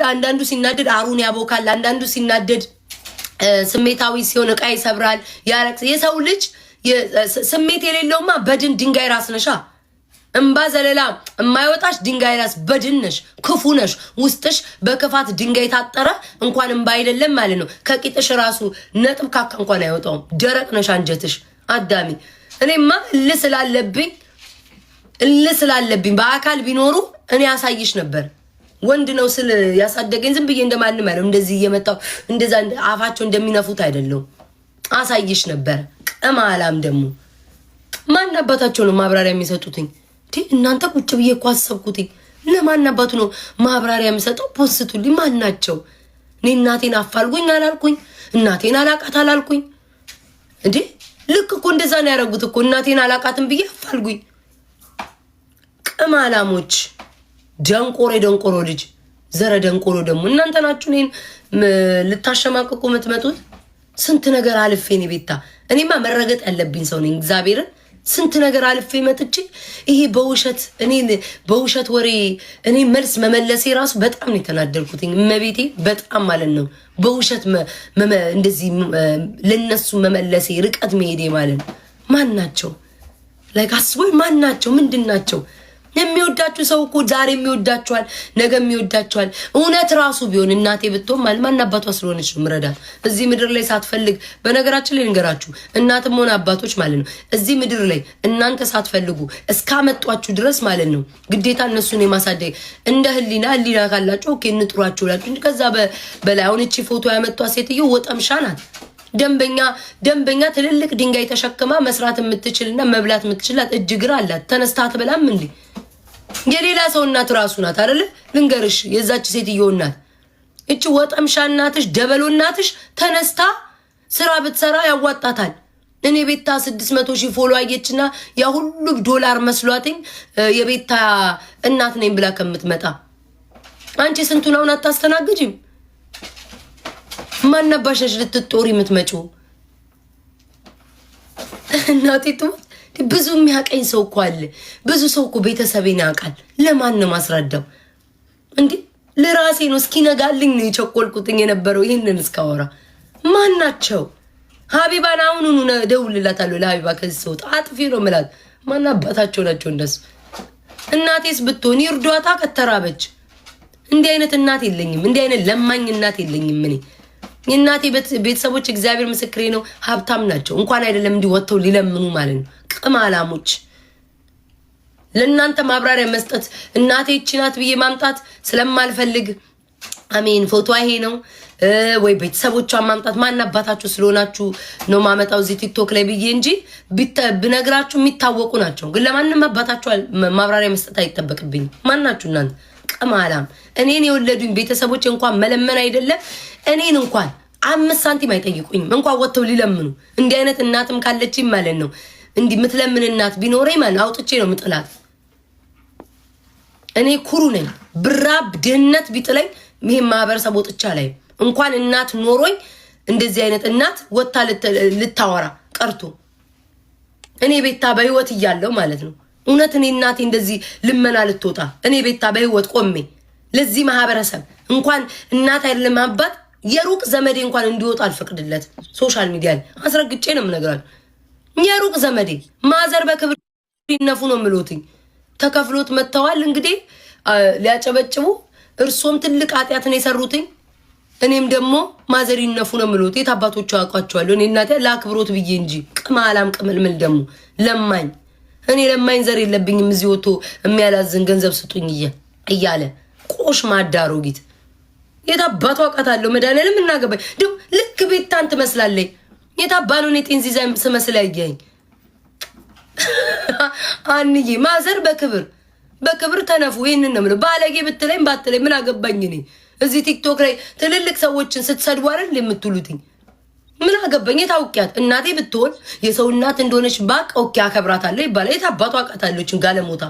አንዳንዱ ሲናደድ አሩን ያቦካል። አንዳንዱ ሲናደድ ስሜታዊ ሲሆን ዕቃ ይሰብራል። የሰው ልጅ ስሜት የሌለውማ በድን ድንጋይ ራስ ነሻ። እምባ ዘለላ የማይወጣሽ ድንጋይ ራስ በድን ነሽ። ክፉ ነሽ። ውስጥሽ በክፋት ድንጋይ ታጠረ እንኳን እምባ አይደለም ማለት ነው። ከቂጥሽ ራሱ ነጥብ ካካ እንኳን አይወጣውም። ደረቅ ነሽ አንጀትሽ አዳሚ። እኔማ ስላለብኝ በአካል ቢኖሩ እኔ ያሳይሽ ነበር። ወንድ ነው ስል ያሳደገኝ ዝም ብዬ እንደማንም አይደለም። እንደዚህ እየመጣው እንደዛ አፋቸው እንደሚነፉት አይደለም። አሳይሽ ነበር። ቅማላም ደግሞ ማን አባታቸው ነው ማብራሪያ የሚሰጡትኝ? እናንተ ቁጭ ብዬ እኮ አሰብኩትኝ። ለማን አባቱ ነው ማብራሪያ የሚሰጠው? ፖስቱልኝ። ማን ናቸው? እኔ እናቴን አፋልጉኝ አላልኩኝ? እናቴን አላቃት አላልኩኝ እንዴ? ልክ እኮ እንደዛ ነው ያደረጉት እኮ። እናቴን አላቃትም ብዬ አፋልጉኝ። ቅማላሞች ደንቆሮ ልጅ ዘረ ደንቆሮ ደግሞ እናንተ ናችሁ። እኔን ልታሸማቅቁ የምትመጡት። ስንት ነገር አልፌ እኔ ቤታ እኔማ መረገጥ ያለብኝ ሰው ነኝ። እግዚአብሔርን ስንት ነገር አልፌ መጥቼ ይሄ በውሸት ወሬ እኔ መልስ መመለሴ ራሱ በጣም ነው የተናደርኩት። እመቤቴ በጣም ማለት ነው። በውሸት እንደዚህ ለነሱ መመለሴ ርቀት መሄዴ ማለት ነው። ማን ናቸው? ላይክ አስቦይ ማን ናቸው? ምንድን ናቸው? የሚወዳችሁ ሰው እኮ ዛሬ የሚወዳችኋል፣ ነገ የሚወዳችኋል። እውነት ራሱ ቢሆን እናቴ ብትሆን ማለት ማን አባቷ ስለሆነች ነው ምረዳት እዚህ ምድር ላይ ሳትፈልግ። በነገራችን ላይ ልንገራችሁ፣ እናትም ሆነ አባቶች ማለት ነው እዚህ ምድር ላይ እናንተ ሳትፈልጉ እስካመጧችሁ ድረስ ማለት ነው ግዴታ እነሱን የማሳደግ እንደ ህሊና ካላችሁ ኦኬ እንጥሯቸው ላችሁ እንጂ ከዛ በላይ አሁን እቺ ፎቶ ያመጧት ሴትዮ ወጠምሻ ናት። ደንበኛ ትልልቅ ድንጋይ ተሸክማ መስራት የምትችልና መብላት የምትችላት እጅግር አላት። ተነስታ አትበላም እንዴ? የሌላ ሰው እናት ራሱ ናት አይደለ? ልንገርሽ የዛች ሴትዮ እናት እቺ ወጠምሻ እናትሽ ደበሎ እናትሽ ተነስታ ስራ ብትሰራ ያዋጣታል። እኔ ቤታ 600,000 ፎሎ አየችና ያ ሁሉ ዶላር መስሏትኝ የቤታ እናት ነኝ ብላ ከምትመጣ አንቺ ስንቱን አሁን አታስተናግጂም? ማናባሽሽ ልትጦሪ የምትመጪው እናቴቱ። ብዙ የሚያቀኝ ሰው እኮ አለ። ብዙ ሰው እኮ ቤተሰቤን ያውቃል። ለማን ነው ማስረዳው እንዴ? ለራሴ ነው። እስኪነጋልኝ ነው የቸኮልኩትኝ የነበረው ይሄንን እስካወራ። ማን ናቸው? ሀቢባን አሁኑኑ ደውልላታለሁ። ለሀቢባ ከዚህ ሰው አጥፊ ነው ምላት። ማን አባታቸው ናቸው እንደሱ? እናቴስ ብትሆን ይርዷታ ከተራበች። እንዲህ አይነት እናት የለኝም። እንዲህ አይነት ለማኝ እናት የለኝም እኔ። የእናቴ ቤተሰቦች እግዚአብሔር ምስክሬ ነው ሀብታም ናቸው። እንኳን አይደለም እንዲወጥተው ሊለምኑ ማለት ነው። ቅማላሞች ለእናንተ ማብራሪያ መስጠት እናቴ እቺ ናት ብዬ ማምጣት ስለማልፈልግ አሜን ፎቶ ይሄ ነው ወይ ቤተሰቦቿን ማምጣት ማን አባታችሁ ስለሆናችሁ ነው ማመጣው እዚህ ቲክቶክ ላይ ብዬ እንጂ ብነግራችሁ የሚታወቁ ናቸው። ግን ለማንም አባታችሁ ማብራሪያ መስጠት አይጠበቅብኝ። ማን ናችሁ እናንተ? ቅማላም እኔን የወለዱኝ ቤተሰቦች እንኳን መለመን አይደለም እኔን እንኳን 5 ሳንቲም አይጠይቁኝም። እንኳን ወጥተው ሊለምኑ። እንዲህ አይነት እናትም ካለችኝ ማለት ነው እንዲህ ምትለምን እናት ቢኖረኝ ማለት አውጥቼ ነው ምጥላት። እኔ ኩሩ ነኝ። ብራብ ድህነት ቢጥለኝ ይሄን ማህበረሰብ ወጥቻ ላይ እንኳን እናት ኖሮኝ እንደዚህ አይነት እናት ወጣ ልታወራ ቀርቶ እኔ ቤታ በህይወት እያለሁ ማለት ነው እውነት እኔ እናቴ እንደዚህ ልመና ልትወጣ እኔ ቤታ በህይወት ቆሜ ለዚህ ማህበረሰብ እንኳን እናት አይደለም አባት የሩቅ ዘመዴ እንኳን እንዲወጣ አልፈቅድለት። ሶሻል ሚዲያ አስረግጬ ነው የምነግራችሁ። የሩቅ ዘመዴ ማዘር በክብር ይነፉ ነው ምሎትኝ። ተከፍሎት መተዋል እንግዲህ ሊያጨበጭቡ። እርሶም ትልቅ ኃጢአት ነው የሰሩትኝ። እኔም ደግሞ ማዘር ይነፉ ነው ምሎት። የታባቶቹ አውቃቸዋለሁ። እኔ እናቴ ለአክብሮት ብዬ እንጂ ቅማላም ቅምልምል ደግሞ ለማኝ። እኔ ለማኝ ዘር የለብኝም። እዚህ ወጥቶ የሚያላዝን ገንዘብ ስጡኝ እያለ ቆሽ ማዳሮጊት የታባቱ አውቃታለሁ። መድኃኒዓለም እናገባኝ ደው ልክ ቤታን ትመስላለኝ። የታባሉን የጤንዚዛ ስመስል ያየኝ አንዬ ማዘር በክብር ተነፉ። ይሄንን ነው ማለት ባለጌ ብትለኝ ባትለኝ ምን አገባኝ እኔ። እዚህ ቲክቶክ ላይ ትልልቅ ሰዎችን ስትሰድቡ አይደል የምትሉትኝ? ምን አገባኝ? የታውቂያት እናቴ ብትሆን የሰው እናት እንደሆነች ባቅ ኦኬ አከብራታለሁ ይባላል። የታባቱ አውቃታለሁችን ጋለሞታ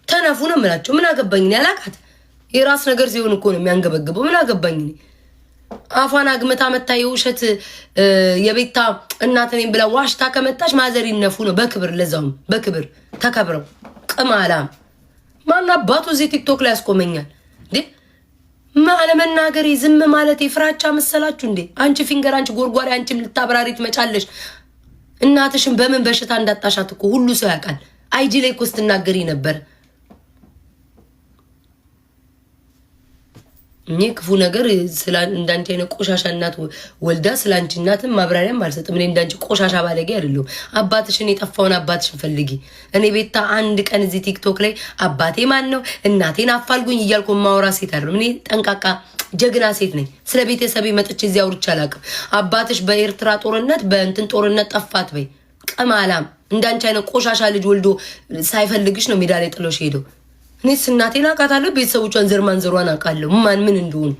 ተነፉ ነው የምላቸው። ምን አገባኝ እኔ አላቃት። የራስ ነገር ሲሆን እኮ ነው የሚያንገበግበው። ምን አገባኝ እኔ። አፋን አግመታ መታ የውሸት የቤታ እናት ነኝ ብላ ዋሽታ ከመጣች ማዘር ይነፉ ነው በክብር። ለዛውም በክብር ተከብረው። ቅማላም ማን አባቱ እዚህ ቲክቶክ ላይ ያስቆመኛል እንዴ? ለመናገር ዝም ማለት ፍራቻ መሰላችሁ እንዴ? አንቺ ፊንገር፣ አንቺ ጎርጓሪ፣ አንቺም ልታብራሪ ትመጫለሽ። እናትሽን በምን በሽታ እንዳጣሻት እኮ ሁሉ ሰው ያውቃል። አይጂ ላይ እኮ ስትናገሪ ነበር። እኔ ክፉ ነገር እንዳንቺ አይነት ቆሻሻ እናት ወልዳ ስላንቺ እናትም ማብራሪያም አልሰጥም። እኔ እንዳንቺ ቆሻሻ ባለጌ አይደለሁ። አባትሽን የጠፋውን አባትሽን ፈልጊ። እኔ ቤታ አንድ ቀን እዚህ ቲክቶክ ላይ አባቴ ማን ነው እናቴን አፋልጉኝ እያልኩ ማውራ ሴት አይደለም። እኔ ጠንቃቃ ጀግና ሴት ነኝ። ስለ ቤተሰቤ መጥቼ እዚያ አውርቼ አላውቅም። አባትሽ በኤርትራ ጦርነት በእንትን ጦርነት ጠፋት በይ። ቀማላም እንዳንቺ አይነት ቆሻሻ ልጅ ወልዶ ሳይፈልግሽ ነው ሜዳ ላይ ጥሎሽ ሄደው። እኔስ እናቴን አውቃታለሁ፣ ቤተሰቦቿን ዘር ማንዘሯን አውቃለሁ። ማን ምን እንደሆኑ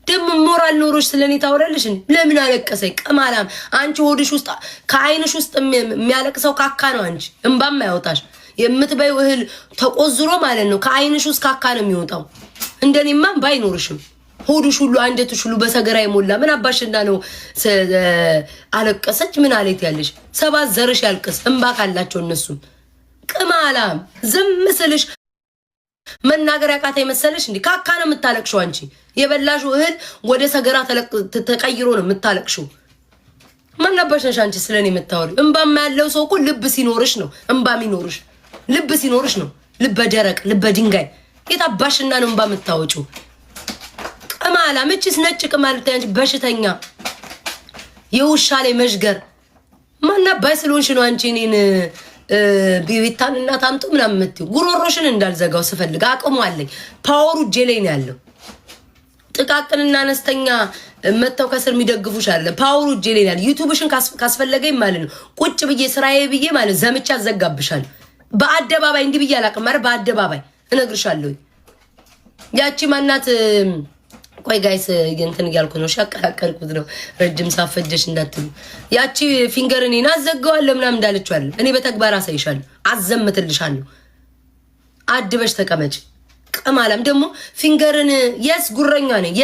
ደግሞ ሞራል ኖሮሽ ስለኔ ታወራለሽ። ለምን አለቀሰኝ? ቀማላም አንቺ ሆድሽ ውስጥ ከአይንሽ ውስጥ የሚያለቅሰው ካካ ነው። አንቺ እንባም ያወጣሽ የምትበይው እህል ተቆዝሮ ማለት ነው። ከአይንሽ ውስጥ ካካ ነው የሚወጣው። እንደኔማ ባይኖርሽም ሆድሽ ሁሉ አንጀትሽ ሁሉ በሰገራ ይሞላ። ምን አባሽና ነው አለቀሰች? ምን አለት ያለሽ? ሰባት ዘርሽ ያልቅስ እንባ ካላቸው እነሱም ቅማላም ዝም ስልሽ መናገር ያቃታ የመሰለሽ እንዴ? ካካ ነው የምታለቅሽው አንቺ። የበላሽው እህል ወደ ሰገራ ተቀይሮ ነው የምታለቅሽው። ማናባሽ ነሽ አንቺ ስለኔ የምታወሪ? እንባማ ያለው ሰው እኮ ልብ ሲኖርሽ ነው እንባ የሚኖርሽ። ልብ ሲኖርሽ ነው። ልበ ደረቅ ልበ ድንጋይ የታባሽና ነው እንባ የምታወጪው? ቅማላም እቺስ ነጭ ቅማል አንቺ በሽተኛ የውሻ ላይ መሽገር ማናባይ ስለሆንሽ ነው አንቺ እኔን ቢቢታን እና ታምጡ ምናምን የምትይው። ጉሮሮሽን እንዳልዘጋው ስፈልግ አቅሙ አለኝ። ፓወሩ እጄ ላይ ነው ያለው። ጥቃቅንና አነስተኛ መተው ከስር የሚደግፉሽ አለ። ፓወሩ እጄ ላይ ነው ያለው። ዩቲዩብሽን ካስፈለገኝ ማለት ነው ቁጭ ብዬ ስራዬ ብዬ ማለት ዘምቻ አዘጋብሻለሁ። በአደባባይ እንዲህ ብዬ አላውቅም ማለት በአደባባይ እነግርሻለሁ። ያቺ ማናት? ቆይ ጋይስ እንትን እያልኩ ነው፣ ሻቀላቀልኩት ነው። ረጅም ሳፈጀሽ እንዳትሉ። ያቺ ፊንገርን እናዘጋዋለሁ ምናምን እንዳለችው አይደል? እኔ በተግባር አሳይሻለሁ፣ አዘምትልሻለሁ። አድበሽ ተቀመጭ። ቀማላም ደግሞ ፊንገርን የስ ጉረኛ ነኝ።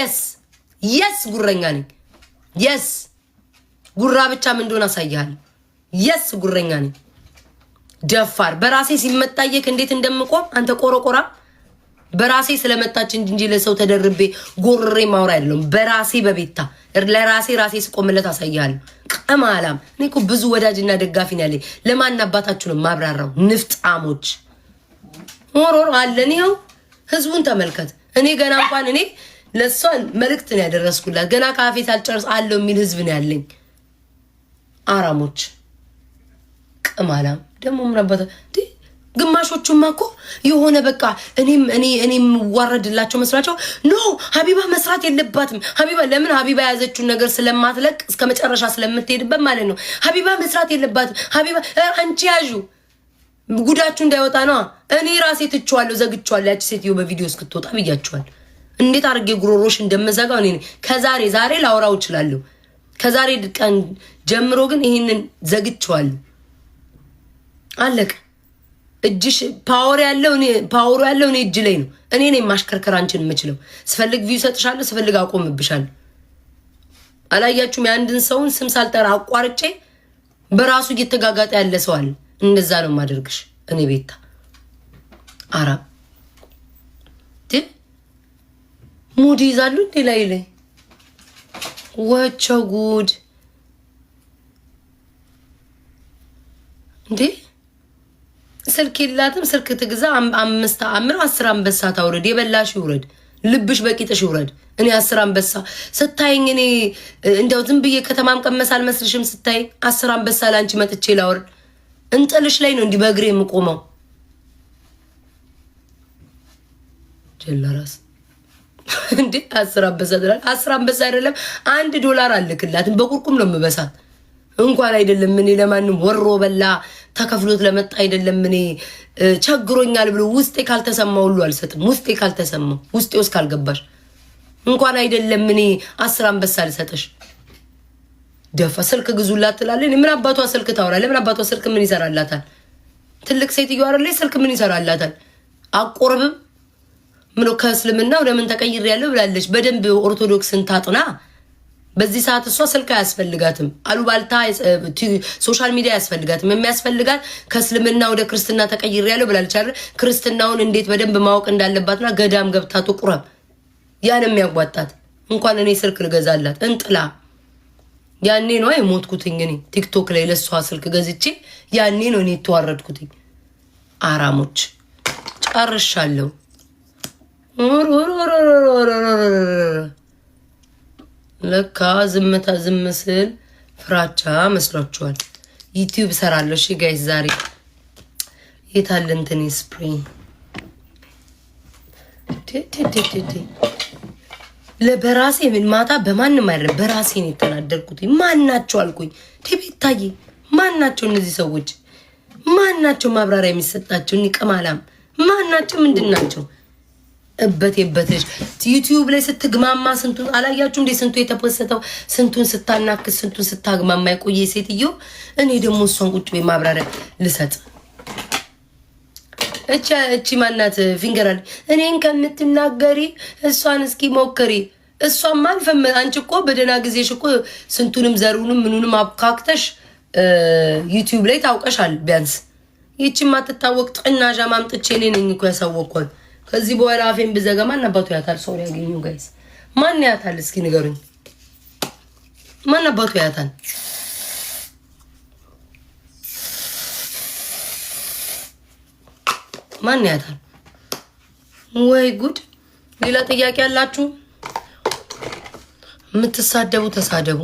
የስ ጉረኛ ነኝ። የስ ጉራ ብቻ ምን እንደሆነ አሳይሃለሁ። የስ ጉረኛ ነኝ። ደፋር በራሴ ሲመጣየክ እንዴት እንደምቆም አንተ ቆረቆራ በራሴ ስለመጣች እንጂ ለሰው ተደርቤ ጎርሬ ማውራ አይደለም። በራሴ በቤታ ለራሴ ራሴ ስቆምለት አሳያለሁ። ቀማላም እኔ እኮ ብዙ ወዳጅና ደጋፊ ነው ያለኝ። ለማን አባታችሁ ነው ማብራራው? ንፍጣሞች ሆሮር አለን። ይኸው ህዝቡን ተመልከት። እኔ ገና እንኳን እኔ ለሷ መልእክት ነው ያደረስኩላት። ገና ካፌ ሳልጨርስ አለው የሚል ህዝብ ነው ያለኝ። አራሞች ቀማላም ደግሞ ምን አባታ ግማሾቹማ እኮ የሆነ በቃ እኔም ዋረድላቸው መስራቸው ኖ ሀቢባ መስራት የለባትም። ሀቢባ ለምን? ሀቢባ የያዘችውን ነገር ስለማትለቅ እስከ መጨረሻ ስለምትሄድበት ማለት ነው። ሀቢባ መስራት የለባትም። ሀቢባ አንቺ ያዡ ጉዳችሁ እንዳይወጣ ነው። እኔ ራሴ ትቼዋለሁ፣ ዘግቼዋለሁ። ያቺ ሴትዮ በቪዲዮ እስክትወጣ ብያቸዋል። እንዴት አድርጌ ጉሮሮሽ እንደምዘጋው እኔ ዛሬ ላውራው እችላለሁ። ከዛሬ ቀን ጀምሮ ግን ይሄንን ዘግቼዋለሁ። አለቀ። እጅሽ ፓወር ያለው እኔ እጅ ላይ ነው። እኔ ነኝ ማሽከርከር አንቺን የምችለው። ስፈልግ ቪው ሰጥሻለሁ፣ ስፈልግ አቆምብሻለሁ። አላያችሁም? የአንድን ሰውን ስም ሳልጠራ አቋርጬ በራሱ እየተጋጋጠ ያለ ሰው አለ። እንደዛ ነው ማደርግሽ እኔ ቤታ አራ ሙድ ይዛሉ እንዴ ላይ ወቸው ጉድ እንዴ! ስልክ የላትም። ስልክ ትግዛ 5 አምር 10 አንበሳ ታውረድ። የበላሽ ይውረድ፣ ልብሽ በቂጥሽ ይውረድ። እኔ 10 አንበሳ ስታይኝ እኔ እንደው ዝም ብዬ ከተማም ቀመስ አልመስልሽም? ስታይ 10 አንበሳ ላንቺ መጥቼ ላውርድ። እንጥልሽ ላይ ነው እንዲህ በእግሬ የምቆመው። ጀለራስ እንዴ 10 አንበሳ ትላል። 10 አንበሳ አይደለም $1 አልክላትም። በቁርቁም ነው የምበሳት። እንኳን አይደለም እኔ ለማንም ወሮ በላ ተከፍሎት ለመጣ አይደለም እኔ ቸግሮኛል ብሎ ውስጤ ካልተሰማው ሁሉ አልሰጥም። ውስጤ ካልተሰማው ውስጤ ውስጥ ካልገባሽ እንኳን አይደለም እኔ 10 አንበሳ ልሰጥሽ። ደፋ ስልክ ግዙላት ትላለች። ምን አባቷ ስልክ ታወራለች? ምን አባቷ ስልክ ምን ይሰራላታል? ትልቅ ሴትዮ አይደለች? ስልክ ምን ይሰራላታል? አቆርብም ምን ከእስልምና ወደ ምን ተቀይር ያለው ብላለች። በደንብ ኦርቶዶክስን ታጥና። በዚህ ሰዓት እሷ ስልክ አያስፈልጋትም። አሉባልታ ሶሻል ሚዲያ አያስፈልጋትም። የሚያስፈልጋት ከእስልምና ወደ ክርስትና ተቀይር ያለው ብላለች አይደል? ክርስትናውን እንዴት በደንብ ማወቅ እንዳለባትና ገዳም ገብታ ትቁረብ። ያን የሚያጓጣት እንኳን እኔ ስልክ ልገዛላት እንጥላ። ያኔ ነው የሞትኩትኝ እኔ ቲክቶክ ላይ ለሷ ስልክ ገዝቼ ያኔ ነው እኔ የተዋረድኩትኝ። አራሞች ጨርሻለሁ። ለካ ዝምታ ዝም ስል ፍራቻ መስሏችኋል። ዩቲዩብ ሰራለሁ። እሺ ጋይስ ዛሬ የታለ እንትን ስፕሪንግ ለበራሴ ምን ማታ በማንም አይደለም በራሴ ነው የተናደርኩት። ማናቸው አልኩኝ። ቤታዬ ማናቸው እነዚህ ሰዎች? ማናቸው ማብራሪያ የሚሰጣቸው? ንቀማላም ማናቸው? ምንድናቸው? እበቴበትሽ ዩቲዩብ ላይ ስትግማማ ስንቱን አላያችሁ እንዴ? ስንቱ የተፖሰተው ስንቱን ስታናክስ ስንቱን ስታግማማ የቆየ ሴትዮ። እኔ ደግሞ እሷን ቁጭ ቤ ማብራሪያ ልሰጥ። እቺ ማናት ፊንገራል እኔን ከምትናገሪ እሷን እስኪ ሞክሪ። እሷም አልፈም አንቺ እኮ በደና ጊዜሽ እኮ ስንቱንም ዘሩንም ምኑንም አብካክተሽ ዩቲዩብ ላይ ታውቀሻል። ቢያንስ ይቺ ማትታወቅ ጥናዣ ማምጥቼ እኔ ነኝ እኮ ያሳወቅኳት። ከዚህ በኋላ አፌን ብዘጋ ማን አባቱ ያታል? ሰው ያገኙ ጋይስ ማን ያታል? እስኪ ንገሩኝ። ማን አባቱ ያታል? ማን ያታል? ወይ ጉድ! ሌላ ጥያቄ አላችሁ? የምትሳደቡ ተሳደቡ።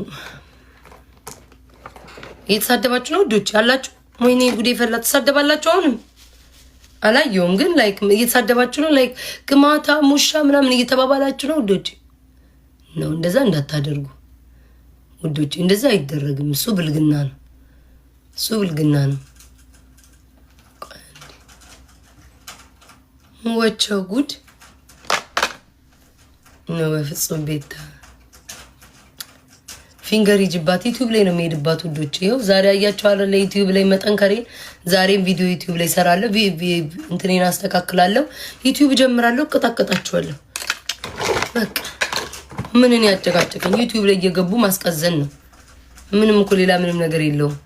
እየተሳደባችሁ ነው ውዶች ያላችሁ። ወይኔ ጉዴ ፈላ። ተሳደባላችሁ አሁንም አላየውም ግን ላይክ እየተሳደባችሁ ነው። ላይክ ግማታ ሙሻ ምናምን እየተባባላችሁ ነው ውዶች። ነው እንደዛ እንዳታደርጉ ውዶች። እንደዛ አይደረግም። እሱ ብልግና ነው። እሱ ብልግና ነው። ወቸው ጉድ ነው በፍጹም። ቤታ ፊንገር ይጅባት ዩቲዩብ ላይ ነው የሚሄድባት ውዶች። ይኸው ዛሬ አያችኋለሁ ለዩቲዩብ ላይ መጠንከሬን። ዛሬም ቪዲዮ ዩቲዩብ ላይ ሰራለሁ። እንትኔን አስተካክላለሁ። ዩቲዩብ ጀምራለሁ። እቀጣቀጣችኋለሁ። በቃ ምንን ያጨቃጨቀኝ ዩቲዩብ ላይ እየገቡ ማስቀዘን ነው። ምንም እኮ ሌላ ምንም ነገር የለውም።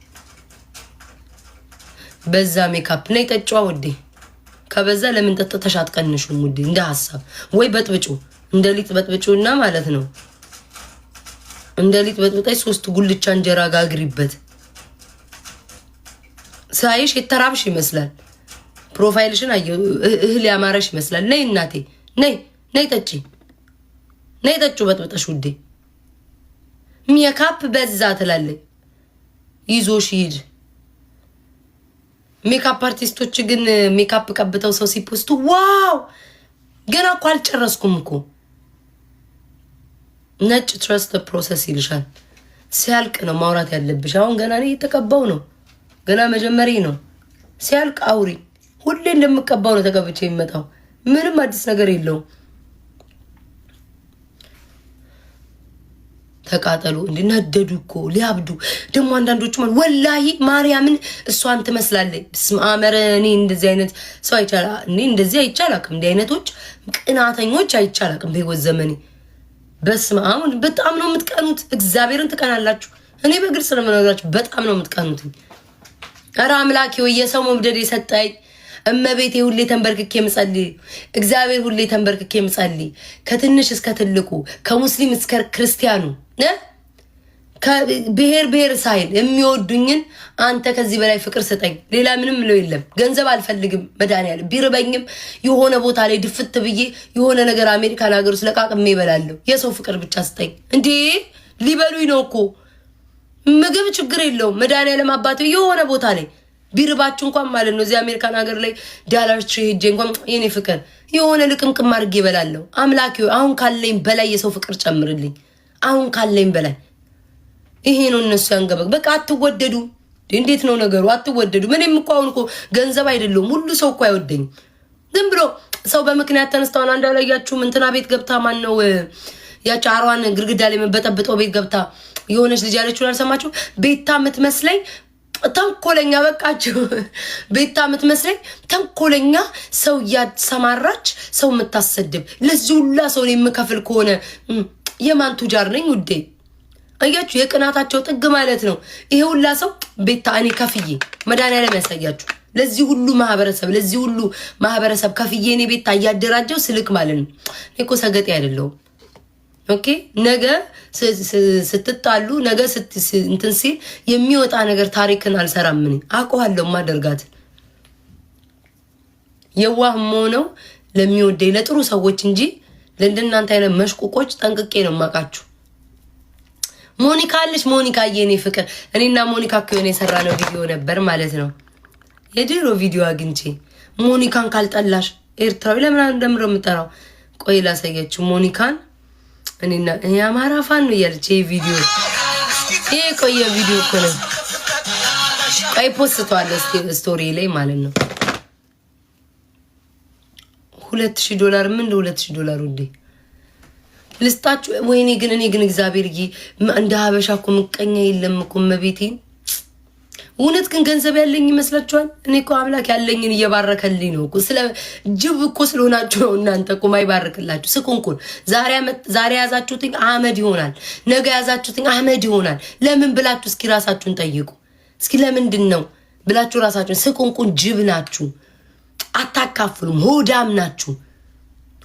በዛ ሜካፕ ነይ ጠጫዋ ውዴ። ከበዛ ለምን ጠጥተሽ አትቀንሹም ውዴ? እንደ ሐሳብ ወይ በጥብጩ እንደ ሊጥ በጥብጩና ማለት ነው። እንደ ሊጥ በጥብጣይ 3 ጉልቻ እንጀራ ጋግሪበት። ሳይሽ የተራብሽ ይመስላል። ፕሮፋይልሽን አየሁ እህል ያማረሽ ይመስላል። ነይ እናቴ ነይ ጠጪ። ነይ ጠጩ በጥብጠሽ ውዴ። ሜካፕ በዛ ትላለች። ይዞሽ ይሄድ። ሜካፕ አርቲስቶች ግን ሜካፕ ቀብተው ሰው ሲፖስቱ ዋው! ገና እኮ አልጨረስኩም እኮ። ነጭ ትረስት ፕሮሰስ ይልሻል። ሲያልቅ ነው ማውራት ያለብሽ። አሁን ገና እኔ የተቀባው ነው። ገና መጀመሪያ ነው። ሲያልቅ አውሪ። ሁሌ እንደምቀባው ነው ተቀብቼ የሚመጣው። ምንም አዲስ ነገር የለውም። ተቃጠሉ እንድነደዱ እኮ ሊያብዱ ደግሞ አንዳንዶቹ ማለት ወላሂ ማርያምን እሷን ትመስላለች። ስማመረ እኔ እንደዚህ አይነት ሰው አይቻላ እኔ እንደዚህ አይቻላክም። እንዲህ አይነቶች ቅናተኞች አይቻላክም በህይወት ዘመኔ። በስማም በጣም ነው የምትቀኑት። እግዚአብሔርን ትቀናላችሁ። እኔ በግልጽ ነው የምነግራችሁ። በጣም ነው የምትቀኑት። ኧረ አምላኬ ወይ የሰው መውደድ የሰጠኝ እመቤቴ ሁሌ ተንበርክኬ ምጸልይ። እግዚአብሔር ሁሌ ተንበርክኬ ምጸልይ። ከትንሽ እስከ ትልቁ ከሙስሊም እስከ ክርስቲያኑ ብሔር ሳይል የሚወዱኝን አንተ ከዚህ በላይ ፍቅር ስጠኝ። ሌላ ምንም ምለው የለም። ገንዘብ አልፈልግም። መድኃኒዓለም ቢርበኝም የሆነ ቦታ ላይ ድፍት ብዬ የሆነ ነገር አሜሪካን ሀገር ውስጥ ለቃቅሜ እበላለሁ። የሰው ፍቅር ብቻ ስጠኝ። እንዴ ሊበሉኝ ነው እኮ ምግብ ችግር የለውም። መድኃኒዓለም አባቴ የሆነ ቦታ ላይ ቢርባችሁ እንኳን ማለት ነው እዚህ አሜሪካን ሀገር ላይ ዳላርች ሄጄ እንኳን የኔ ፍቅር የሆነ ልቅምቅም አድርጌ እበላለሁ። አምላኬ አሁን ካለኝ በላይ የሰው ፍቅር ጨምርልኝ። አሁን ካለኝ በላይ ይሄ ነው እነሱ ያንገበግ። በቃ አትወደዱ። እንዴት ነው ነገሩ? አትወደዱ። ምንም እኮ አሁን እኮ ገንዘብ አይደለም። ሁሉ ሰው እኮ አይወደኝም። ዝም ብሎ ሰው በምክንያት ተነስታውን አንዳው ላይ ያችሁ እንትና ቤት ገብታ ማን ነው ያቺ አሯን ግርግዳ ላይ መበጠብጠው ቤት ገብታ የሆነች ልጅ ያለችውን አልሰማችሁ? ቤታ የምትመስለኝ ተንኮለኛ በቃችሁ። ቤታ የምትመስለኝ ተንኮለኛ ሰው ያሰማራች ሰው የምታሰድብ ለዚህ ሁላ ሰው የምከፍል ከሆነ የማን ቱጃር ነኝ ውዴ? አያችሁ የቅናታቸው ጥግ ማለት ነው። ይሄ ሁላ ሰው ቤታ እኔ ከፍዬ መድኃኒዓለም ያሳያችሁ። ለዚህ ሁሉ ማህበረሰብ ከፍዬ እኔ ቤታ እያደራጀው ስልክ ማለት ነው። እኔ እኮ ሰገጤ አይደለሁም። ኦኬ ነገ ስትጣሉ ነገ እንትን ሲል የሚወጣ ነገር ታሪክን አልሰራም። ምን አውቀዋለሁ ማደርጋት የዋህ ሆነው ለሚወደኝ ለጥሩ ሰዎች እንጂ ለእንደናንተ አይነት መሽቁቆች ጠንቅቄ ነው ማቃችሁ። ሞኒካ አለች። ሞኒካ የኔ ፍቅር እኔና ሞኒካ ከሆነ የሰራነው ቪዲዮ ነበር ማለት ነው። የድሮ ቪዲዮ አግኝቼ ሞኒካን ካልጠላሽ ኤርትራዊ ለምን እንደምሮ የምጠራው ቆይ ላሳያችሁ። ሞኒካን እኔና የአማራ ፋን ነው ያለች ቪዲዮ ይሄ ቆየ ቪዲዮ እኮ ነው። ቆይ ፖስቷል ስቶሪ ላይ ማለት ነው። $2000 ምን $2000 ውዴ ልስጣችሁ። ወይኔ ግን እኔ ግን እግዚአብሔር እንደ ሀበሻ እኮ ምቀኛ የለም እኮ መቤቴን። እውነት ግን ገንዘብ ያለኝ ይመስላችኋል? እኔ እኮ አምላክ ያለኝን እየባረከልኝ ነው እኮ። ስለ ጅብ እኮ ስለሆናችሁ ነው እናንተ እኮ ማይባርክላችሁ። ስኩንኩን ዛሬ ያዛችሁትኝ አህመድ ይሆናል፣ ነገ ያዛችሁትኝ አህመድ ይሆናል። ለምን ብላችሁ እስኪ ራሳችሁን ጠይቁ። እስኪ ለምንድን ነው ብላችሁ ራሳችሁን። ስኩንኩን ጅብ ናችሁ፣ አታካፍሉም። ሆዳም ናችሁ፣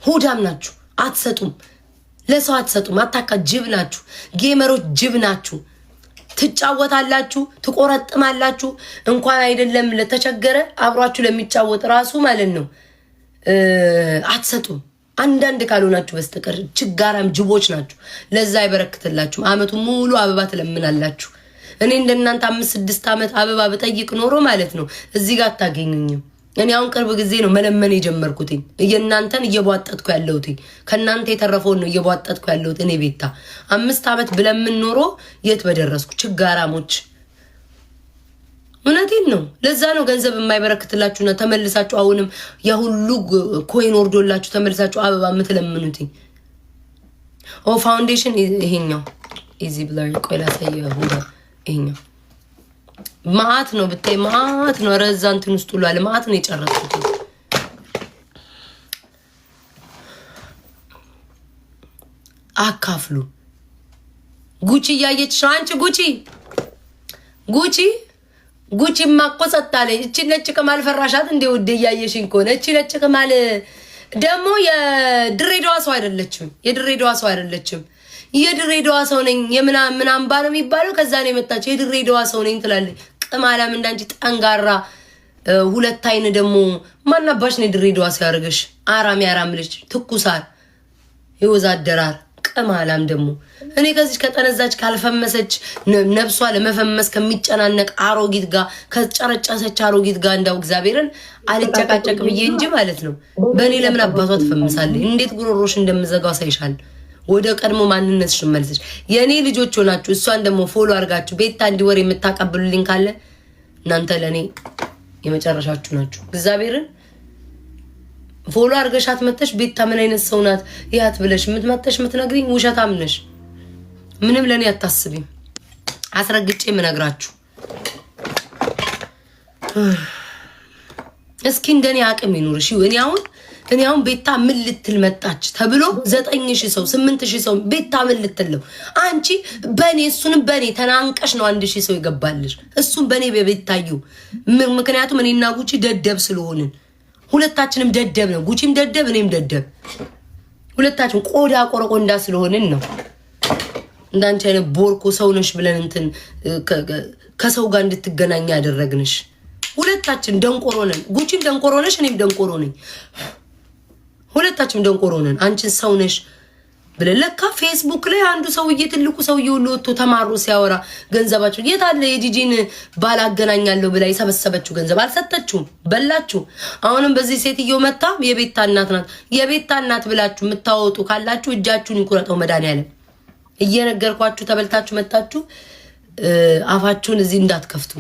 ሆዳም ናችሁ። አትሰጡም፣ ለሰው አትሰጡም። ጅብ ናችሁ። ጌመሮች ጅብ ናችሁ። ትጫወታላችሁ፣ ትቆረጥማላችሁ። እንኳን አይደለም ለተቸገረ አብሯችሁ ለሚጫወት ራሱ ማለት ነው አትሰጡም። አንዳንድ ካልሆናችሁ በስተቀር ችጋራም ጅቦች ናችሁ። ለዛ አይበረክትላችሁም። አመቱ ሙሉ አበባ ትለምናላችሁ። እኔ እንደናንተ 5-6 ዓመት አበባ በጠይቅ ኖሮ ማለት ነው እዚህ ጋር አታገኙኝም። እኔ አሁን ቅርብ ጊዜ ነው መለመን የጀመርኩት። እናንተን እየቧጠጥኩ ያለሁት ከናንተ የተረፈውን ነው እየቧጠጥኩ ያለሁት። እኔ ቤታ 5 ዓመት ብለምን ኖሮ የት በደረስኩ። ችጋራሞች እውነቴን ነው። ለዛ ነው ገንዘብ የማይበረክትላችሁና ተመልሳችሁ አሁንም ያሁሉ ኮይን ወርዶላችሁ ተመልሳችሁ አበባ የምትለምኑት። ኦ ፋውንዴሽን ይሄኛው ኢዚ ብለር ቆይ ላሳየው። ይሄኛው ማአት ነው ብታይ ማአት ነው። ረዛ እንትን ውስጥ ሁሉ ማአት ነው የጨረስኩት። አካፍሉ። ጉቺ እያየች ነው። አንቺ ጉቺ ማቆሰጣለ እቺ ነጭ ቅማል ፈራሻት እንደ ወደ እያየሽኝ ከሆነ እቺ ነጭ ቅማል ደግሞ የድሬዳዋ ሰው አይደለችም። የድሬዳዋ ሰው ነኝ ምናምን ባለ የሚባለው ከዛ ነው የመጣችው። የድሬዳዋ ሰው ነኝ ትላለች። ቅማላም እንዳንቺ ጠንጋራ ሁለት አይን ደግሞ ማናባሽ ነው የድሬዳዋ ሰው ያርገሽ። አራም ልጅ ትኩሳር ይወዛደራር ቅማላም ደግሞ እኔ ከዚህ ከጠነዛች ካልፈመሰች ነፍሷ ለመፈመስ ከሚጨናነቅ አሮጊት ጋር ከጨረጨሰች አሮጊት ጋር እንዳው እግዚአብሔርን አልጨቃጨቅ ብዬ እንጂ ማለት ነው። በእኔ ለምን አባቷ ትፈምሳለች? እንዴት ጉሮሮሽ እንደምዘጋው ሳይሻል ወደ ቀድሞ ማንነትሽ መልሰሽ የኔ ልጆች ሆናችሁ እሷን ደግሞ ፎሎ አድርጋችሁ ቤታ እንዲወር የምታቀብሉልኝ ካለ እናንተ ለኔ የመጨረሻችሁ ናችሁ። እግዚአብሔርን ፎሎ አድርገሻት መተሽ ቤታ ምን አይነት ሰው ናት ያት ብለሽ የምትመተሽ የምትነግሪኝ ውሸታም ነሽ። ምንም ለኔ አታስቢም። አስረግጬ የምነግራችሁ እስኪ እንደኔ አቅም ይኑርሽ። እኔ አሁን ቤታ ምን ልትል መጣች ተብሎ 9000 ሰው 8000 ሰው ቤታ ምን ልትል ነው? አንቺ በኔ እሱንም በኔ ተናንቀሽ ነው 1000 ሰው ይገባልሽ። እሱም በኔ በቤታዩ ምክንያቱም እኔና ጉቺ ደደብ ስለሆንን ሁለታችንም ደደብ ነው። ጉቺም ደደብ እኔም ደደብ ሁለታችን ቆዳ ቆረቆንዳ ስለሆንን ነው። እንዳንቺ አይነት ቦርኮ ሰው ነሽ ብለን እንትን ከሰው ጋር እንድትገናኝ ያደረግንሽ ሁለታችን ደንቆሮ ነን። ጉቺም ደንቆሮ ነሽ፣ እኔም ደንቆሮ ነኝ። ሁለታችንም ደንቆሮ ነን። አንቺን ሰው ነሽ ብለን ለካ ፌስቡክ ላይ አንዱ ሰውዬ ትልቁ ሰውዬ ሁሉ ወጥቶ ተማሩ ሲያወራ ገንዘባችሁ የት አለ? የጂጂን ባላገናኛለሁ ብላ የሰበሰበችው ገንዘብ አልሰጠችውም፣ በላችሁ። አሁንም በዚህ ሴትዮ መጣ የቤታ እናት ናት። የቤታ እናት ብላችሁ የምታወጡ ካላችሁ እጃችሁን ይቁረጠው መድኃኒዓለም። እየነገርኳችሁ ተበልታችሁ መጣችሁ አፋችሁን እዚህ እንዳትከፍቱ።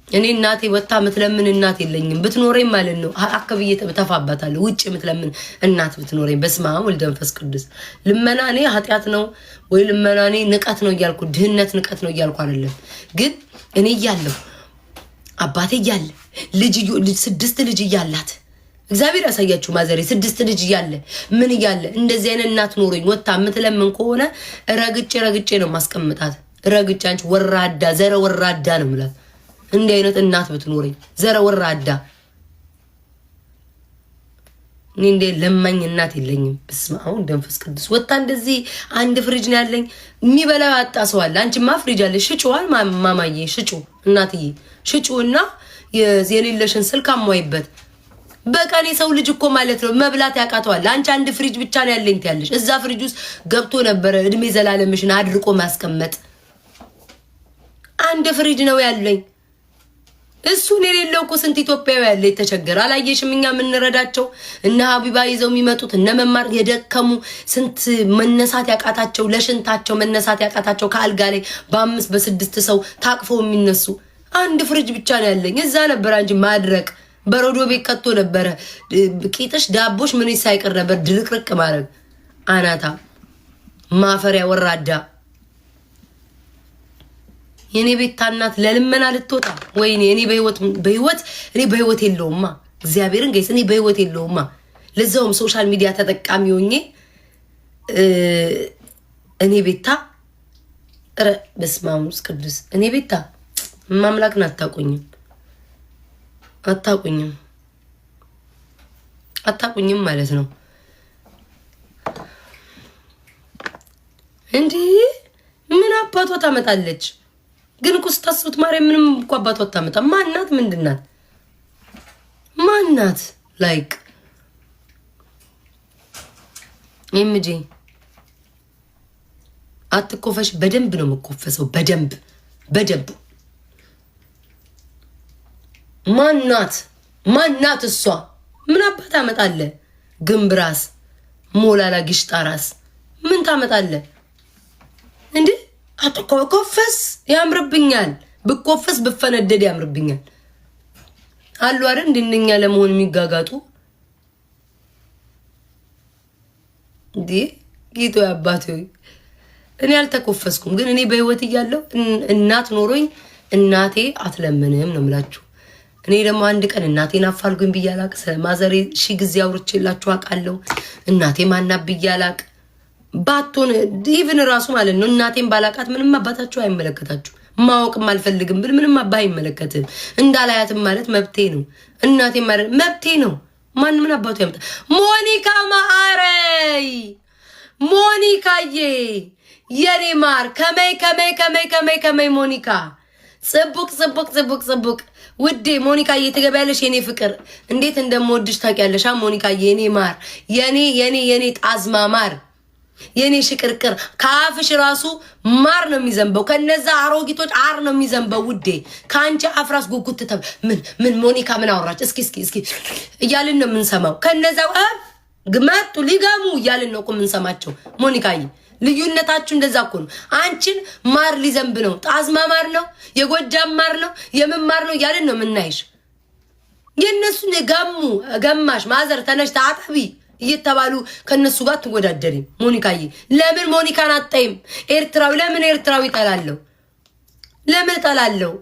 እኔ እናቴ ወጣ ምትለምን እናት የለኝም። ብትኖረኝ ማለት ነው አከብዬ ተፋባታለሁ። ውጭ ምትለምን እናት ብትኖረኝ በስመ አብ ወልድ መንፈስ ቅዱስ። ልመና እኔ ኃጢአት ነው ወይ ልመና እኔ ንቀት ነው እያልኩ ድህነት ንቀት ነው እያልኩ አይደለም። ግን እኔ እያለሁ አባቴ እያለ ልጅ 6 ልጅ እያላት እግዚአብሔር ያሳያችሁ ማዘሬ 6 ልጅ እያለ ምን እያለ እንደዚህ አይነት እናት ኖሮኝ ወጣ ምትለምን ከሆነ ረግጬ ነው ማስቀምጣት። ረግጬ አንቺ ወራዳ ዘረ ወራዳ ነው ማለት እንዲህ አይነት እናት ብትኖረኝ ዘረ ወራዳ እኔ እንደ ለማኝ እናት የለኝም። በስመ አብ ወመንፈስ ቅዱስ ወጣ እንደዚህ አንድ ፍሪጅ ነው ያለኝ። የሚበላው ያጣ ሰው አለ። አንቺማ ፍሪጅ አለ ሽጪዋል። ማማዬ ሽጪ እናትዬ ሽጪውና የሌለሽን ስልክ አሟይበት። በቀን የሰው ልጅ እኮ ማለት ነው መብላት ያቃተዋል። አንቺ አንድ ፍሪጅ ብቻ ነው ያለኝ ትያለሽ። እዛ ፍሪጅ ውስጥ ገብቶ ነበር እድሜ ዘላለምሽን አድርቆ ማስቀመጥ። አንድ ፍሪጅ ነው ያለኝ። እሱን የሌለው እኮ ስንት ኢትዮጵያዊ ያለ የተቸገረ አላየሽም? እኛ የምንረዳቸው እነ ሀቢባ ይዘው የሚመጡት እነ መማር የደከሙ ስንት መነሳት ያቃታቸው ለሽንታቸው መነሳት ያቃታቸው ከአልጋ ላይ በ5 በ6 ሰው ታቅፈው የሚነሱ አንድ ፍሪጅ ብቻ ነው ያለኝ። እዛ ነበር እንጂ ማድረቅ በረዶ ቤት ቀጥቶ ነበረ። ቂጥሽ ዳቦሽ ምን ሳይቀር ነበር ድርቅርቅ ማድረግ። አናታ ማፈሪያ ወራዳ የኔ ቤት እናት ለልመና ልትወጣ ወይኔ እኔ በህይወት የለውማ። እግዚአብሔርን ጋይስ እኔ በህይወት የለውማ። ለዛውም ሶሻል ሚዲያ ተጠቃሚ ሆኜ እኔ ቤታ በስመ አብ ወመንፈስ ቅዱስ እኔ ቤታ ማምላክን አታቁኝም ማለት ነው እንዴ። ምን አባቷ ታመጣለች ግን? እኮ ስታስቡት ማርያም ምንም እኮ አባቷ ታመጣ። ማናት? ምንድናት? ማናት? ላይክ ኤምጂ አትኮፈሽ። በደንብ ነው የምኮፈሰው። በደንብ ማናት እሷ? ምን አባት ታመጣለ? ግንብራስ ሞላላ ግሽጣራስ ምን ታመጣለ እንዴ? አትኮፈስ ያምርብኛል። ብኮፈስ ብፈነደድ ያምርብኛል አሉ አይደል? እንደኛ ለመሆን የሚጋጋጡ እንዴ ጌቶ አባቴ። እኔ አልተኮፈስኩም፣ ግን እኔ በህይወት እያለሁ እናት ኖሮኝ እናቴ አትለምንም ነው የምላችሁ። እኔ ደግሞ አንድ ቀን እናቴን አፋልጉኝ ብያላቅ ስለማዘሬ ሺ ጊዜ አውርቼላችሁ አውቃለሁ። እናቴ ማናብ ብያላቅ ባቶን ኢቭን ራሱ ማለት ነው። እናቴን ባላቃት ምንም አባታችሁ አይመለከታችሁ። ማወቅም አልፈልግም ብል ምንም አባ አይመለከትም። እንዳላያትም ማለት መብቴ ነው። እናቴን ማለት መብቴ ነው። ማን ምን አባቱ ያመጣ? ሞኒካ ማአረይ ሞኒካዬ የኔ ማር ከመይ ሞኒካ ጽቡቅ ውዴ ሞኒካዬ ትገቢያለሽ። የኔ ፍቅር እንዴት እንደምወድሽ ታውቂያለሽ ሞኒካዬ። የኔ ማር የኔ ጣዝማ ማር የኔ ሽቅርቅር ካፍሽ ራሱ ማር ነው የሚዘንበው። ከነዛ አሮጊቶች አር ነው የሚዘንበው ውዴ። ካንቺ አፍራስ ጉጉት ተብ ምን ሞኒካ ምን አወራች? እስኪ እያልን ነው የምንሰማው። ከነዛ ግማቱ ሊጋሙ እያልን ነው እኮ የምንሰማቸው። ሞኒካዬ ልዩነታችሁ እንደዛ እኮ ነው። አንቺን ማር ሊዘንብ ነው። ጣዝማ ማር ነው፣ የጎጃም ማር ነው፣ የምን ማር ነው እያልን ነው የምናይሽ። የነሱን ገማሽ ማዘር ተነሽ ታጣቢ እየተባሉ ከነሱ ጋር ትወዳደሪ። ሞኒካዬ ለምን ሞኒካን አጣይም? ኤርትራዊ ለምን ኤርትራዊ ጠላለሁ? ለምን ጠላለሁ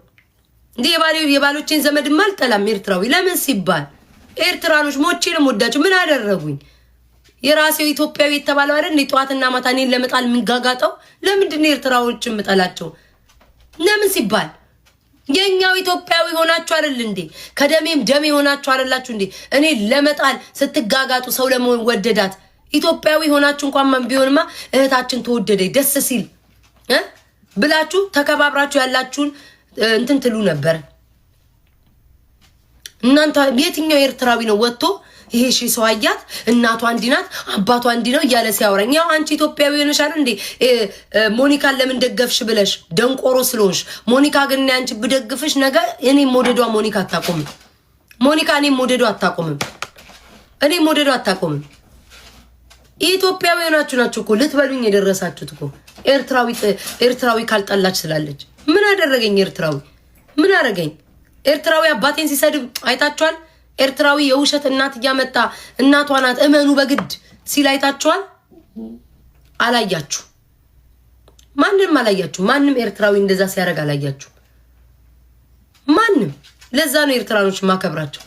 እንዴ? የባሎችን ዘመድማ አልጠላም። ኤርትራዊ ለምን ሲባል ኤርትራኖች ሞቼንም ወዳቸው ምን አደረጉኝ? የራሴው ኢትዮጵያዊ የተባለው አይደል እንዴ? ጧትና ማታ እኔን ለመጣል የሚጋጋጠው ለምንድን ነው ኤርትራዎችን የምጠላቸው? ለምን ሲባል የኛው ኢትዮጵያዊ ሆናችሁ አይደል እንዴ? ከደሜም ደም ሆናችሁ አይደላችሁ እንዴ? እኔ ለመጣል ስትጋጋጡ ሰው ለመሆን ወደዳት። ኢትዮጵያዊ ሆናችሁ እንኳን ማን ቢሆንማ እህታችን ተወደደኝ ደስ ሲል ብላችሁ ተከባብራችሁ ያላችሁን እንትን ትሉ ነበር። እናንተ የትኛው ኤርትራዊ ነው ወጥቶ ይሄ ሰው አያት እናቷ እንዲናት አባቷ እንዲ ነው እያለ ሲያወራኝ፣ ያው አንቺ ኢትዮጵያዊ ሆነሽ አይደል እንዴ ሞኒካን ለምን ደገፍሽ ብለሽ ደንቆሮ ስለሆንሽ። ሞኒካ ግን አንቺ ብደግፍሽ ነገር እኔ ሞደዷ ሞኒካ አታቆምም። ሞኒካ እኔ ሞደዷ አታቆምም። ኢትዮጵያዊ ሆናችሁ ናችሁ እኮ ልትበሉኝ የደረሳችሁት እኮ። ኤርትራዊ ካልጠላች ስላለች ምን አደረገኝ? ኤርትራዊ ምን አደረገኝ? ኤርትራዊ አባቴን ሲሰድብ አይታችኋል? ኤርትራዊ የውሸት እናት እያመጣ እናቷ ናት እመኑ በግድ ሲል አይታችኋል? አላያችሁ? ማንም አላያችሁ? ማንም ኤርትራዊ እንደዛ ሲያደርግ አላያችሁ? ማንም። ለዛ ነው ኤርትራኖች ማከብራቸው።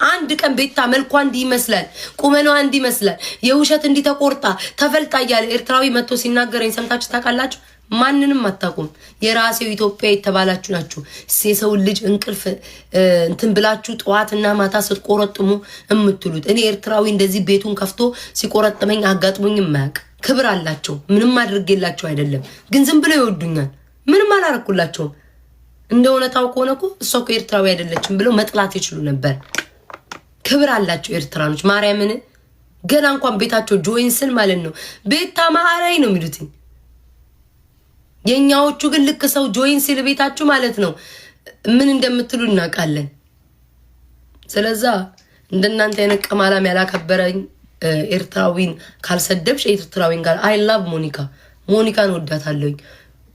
አንድ ቀን ቤታ መልኳ እንዲህ ይመስላል፣ ቁመኗ እንዲህ ይመስላል፣ የውሸት እንዲህ ተቆርጣ ተፈልጣ እያለ ኤርትራዊ መጥቶ ሲናገረኝ ሰምታችሁ ታውቃላችሁ? ማንንም አታቁም። የራሴው ኢትዮጵያ የተባላችሁ ናችሁ። የሰው ልጅ እንቅልፍ እንትን ብላችሁ ጠዋትና ማታ ስትቆረጥሙ እምትሉት። እኔ ኤርትራዊ እንደዚህ ቤቱን ከፍቶ ሲቆረጥመኝ አጋጥሞኝ የማያውቅ ክብር አላቸው። ምንም አድርጌላቸው አይደለም፣ ግን ዝም ብለው ይወዱኛል። ምንም አላረኩላቸውም። እንደሆነ ታውቆ እኮ እሷ እኮ ኤርትራዊ አይደለችም ብለው መጥላት ይችሉ ነበር። ክብር አላቸው ኤርትራኖች። ማርያምን ገና እንኳን ቤታቸው ጆይን ስል ማለት ነው ቤታ ማዕራይ ነው የሚሉት። የኛዎቹ ግን ልክ ሰው ጆይን ሲል ቤታችሁ ማለት ነው ምን እንደምትሉ እናውቃለን። ስለዛ እንደናንተ አይነት ቀማላም ያላከበረኝ ኤርትራዊን ካልሰደብሽ ኤርትራዊን ጋር አይ ላቭ ሞኒካን ወዳታለሁኝ።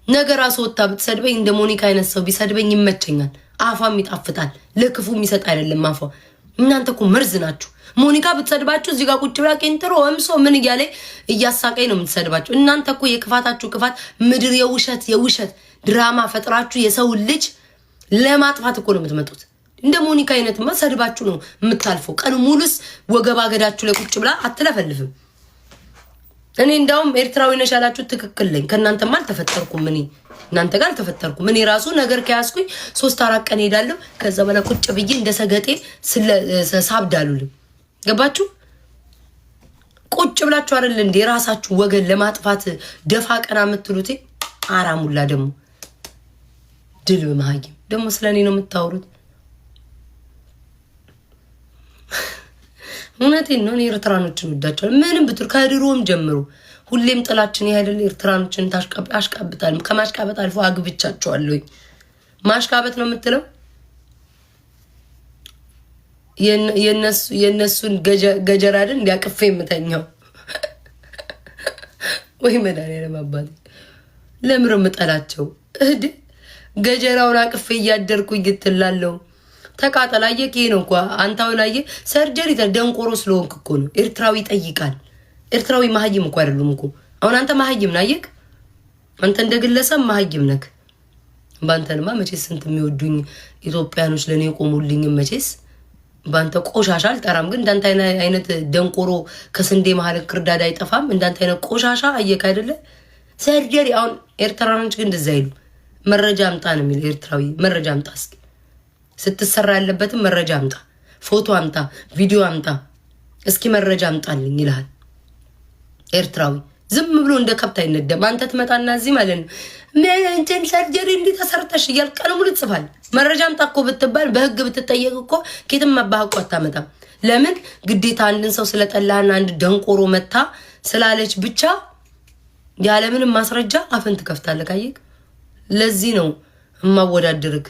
ነገር አስወጣ ብትሰድበኝ እንደ ሞኒካ አይነት ሰው ቢሰድበኝ ይመቸኛል። አፋም ይጣፍጣል፣ ለክፉ የሚሰጥ አይደለም አፋ። እናንተ እኮ መርዝ ናችሁ። ሞኒካ ብትሰድባችሁ እዚህ ጋር ቁጭ ብላ ቄንጥሮ ወምሶ ምን እያለ እያሳቀኝ ነው የምትሰድባችሁ። እናንተ እኮ የክፋታችሁ ክፋት ምድር የውሸት ድራማ ፈጥራችሁ የሰው ልጅ ለማጥፋት እኮ ነው የምትመጡት። እንደ ሞኒካ አይነትማ ሰድባችሁ ነው የምታልፈው። ቀን ሙሉስ ወገባ ገዳችሁ ላይ ቁጭ ብላ አትለፈልፍም። እኔ እንዳውም ኤርትራዊ ነሽ ያላችሁ ትክክል ነኝ። ከእናንተማ አልተፈጠርኩም። እኔ እናንተ ጋር አልተፈጠርኩም። እኔ ራሱ ነገር ከያዝኩኝ 3-4 ቀን ሄዳለሁ። ከዛ በኋላ ቁጭ ብዬ እንደ ሰገጤ ሳብዳሉልኝ። ገባችሁ? ቁጭ ብላችሁ አይደል እንዴ ራሳችሁ ወገን ለማጥፋት ደፋ ቀና የምትሉት? አራሙላ ደግሞ ድል በመሃይም ደግሞ ስለኔ ነው የምታወሩት። እውነቴን ነው። እኔ ኤርትራኖችን ወዳቸዋለሁ። ምንም ብትሉ ከድሮም ጀምሮ ሁሌም ጥላችን ያይደል ኤርትራኖችን አሽቃብጣል። ከማሽቃበጥ አልፎ አግብቻቸዋለሁ። ማሽቃበጥ ነው የምትለው? የነሱን ገጀራ አይደል እንዲያቅፌ የምተኛው ወይ መድኃኒዓለም አባቴ ለምሮ ምጠላቸው እህድ ገጀራውን አቅፌ እያደርኩኝ ይትላለው። ተቃጠል። አየህ ይሄ ነው እኮ አንታው ላይ ሰርጀሪ ደንቆሮ ስለሆንክ እኮ ነው። ኤርትራዊ ይጠይቃል። ኤርትራዊ ማህይም እኮ አይደሉም እኮ። አሁን አንተ ማህይም ነህ። አየህ አንተ እንደግለሰብ ማህይም ነህ። ባንተንማ መቼስ ስንት የሚወዱኝ ኢትዮጵያኖች ለኔ ቆሙልኝ። መቼስ ባንተ ቆሻሻ አልጠራም፣ ግን እንዳንተ አይነት ደንቆሮ ከስንዴ መሀል ክርዳዳ አይጠፋም። እንዳንተ አይነት ቆሻሻ አየህ አይደለ? ሰርጀሪ አሁን ኤርትራኖች ግን እንደዛ ይሉ መረጃ አምጣ ነው የሚል ኤርትራዊ። መረጃ አምጣ እስኪ ስትሰራ ያለበትም መረጃ አምጣ፣ ፎቶ አምጣ፣ ቪዲዮ አምጣ፣ እስኪ መረጃ አምጣልኝ ይልሃል ኤርትራዊ። ዝም ብሎ እንደ ከብት አይነደም። አንተ ትመጣና እዚህ ማለት ነው እንትን ሰርጀሪ እንዲህ ተሰርተሽ እያልክ ቀን ሙሉ ትጽፋል። መረጃ አምጣ እኮ ብትባል በህግ ብትጠየቅ እኮ ኬትም አባህ እኮ አታመጣም። ለምን ግዴታ አንድን ሰው ስለጠላህና አንድ ደንቆሮ መታ ስላለች ብቻ ያለምንም ማስረጃ አፍን ትከፍታለህ። ካየክ ለዚህ ነው እማወዳድርክ።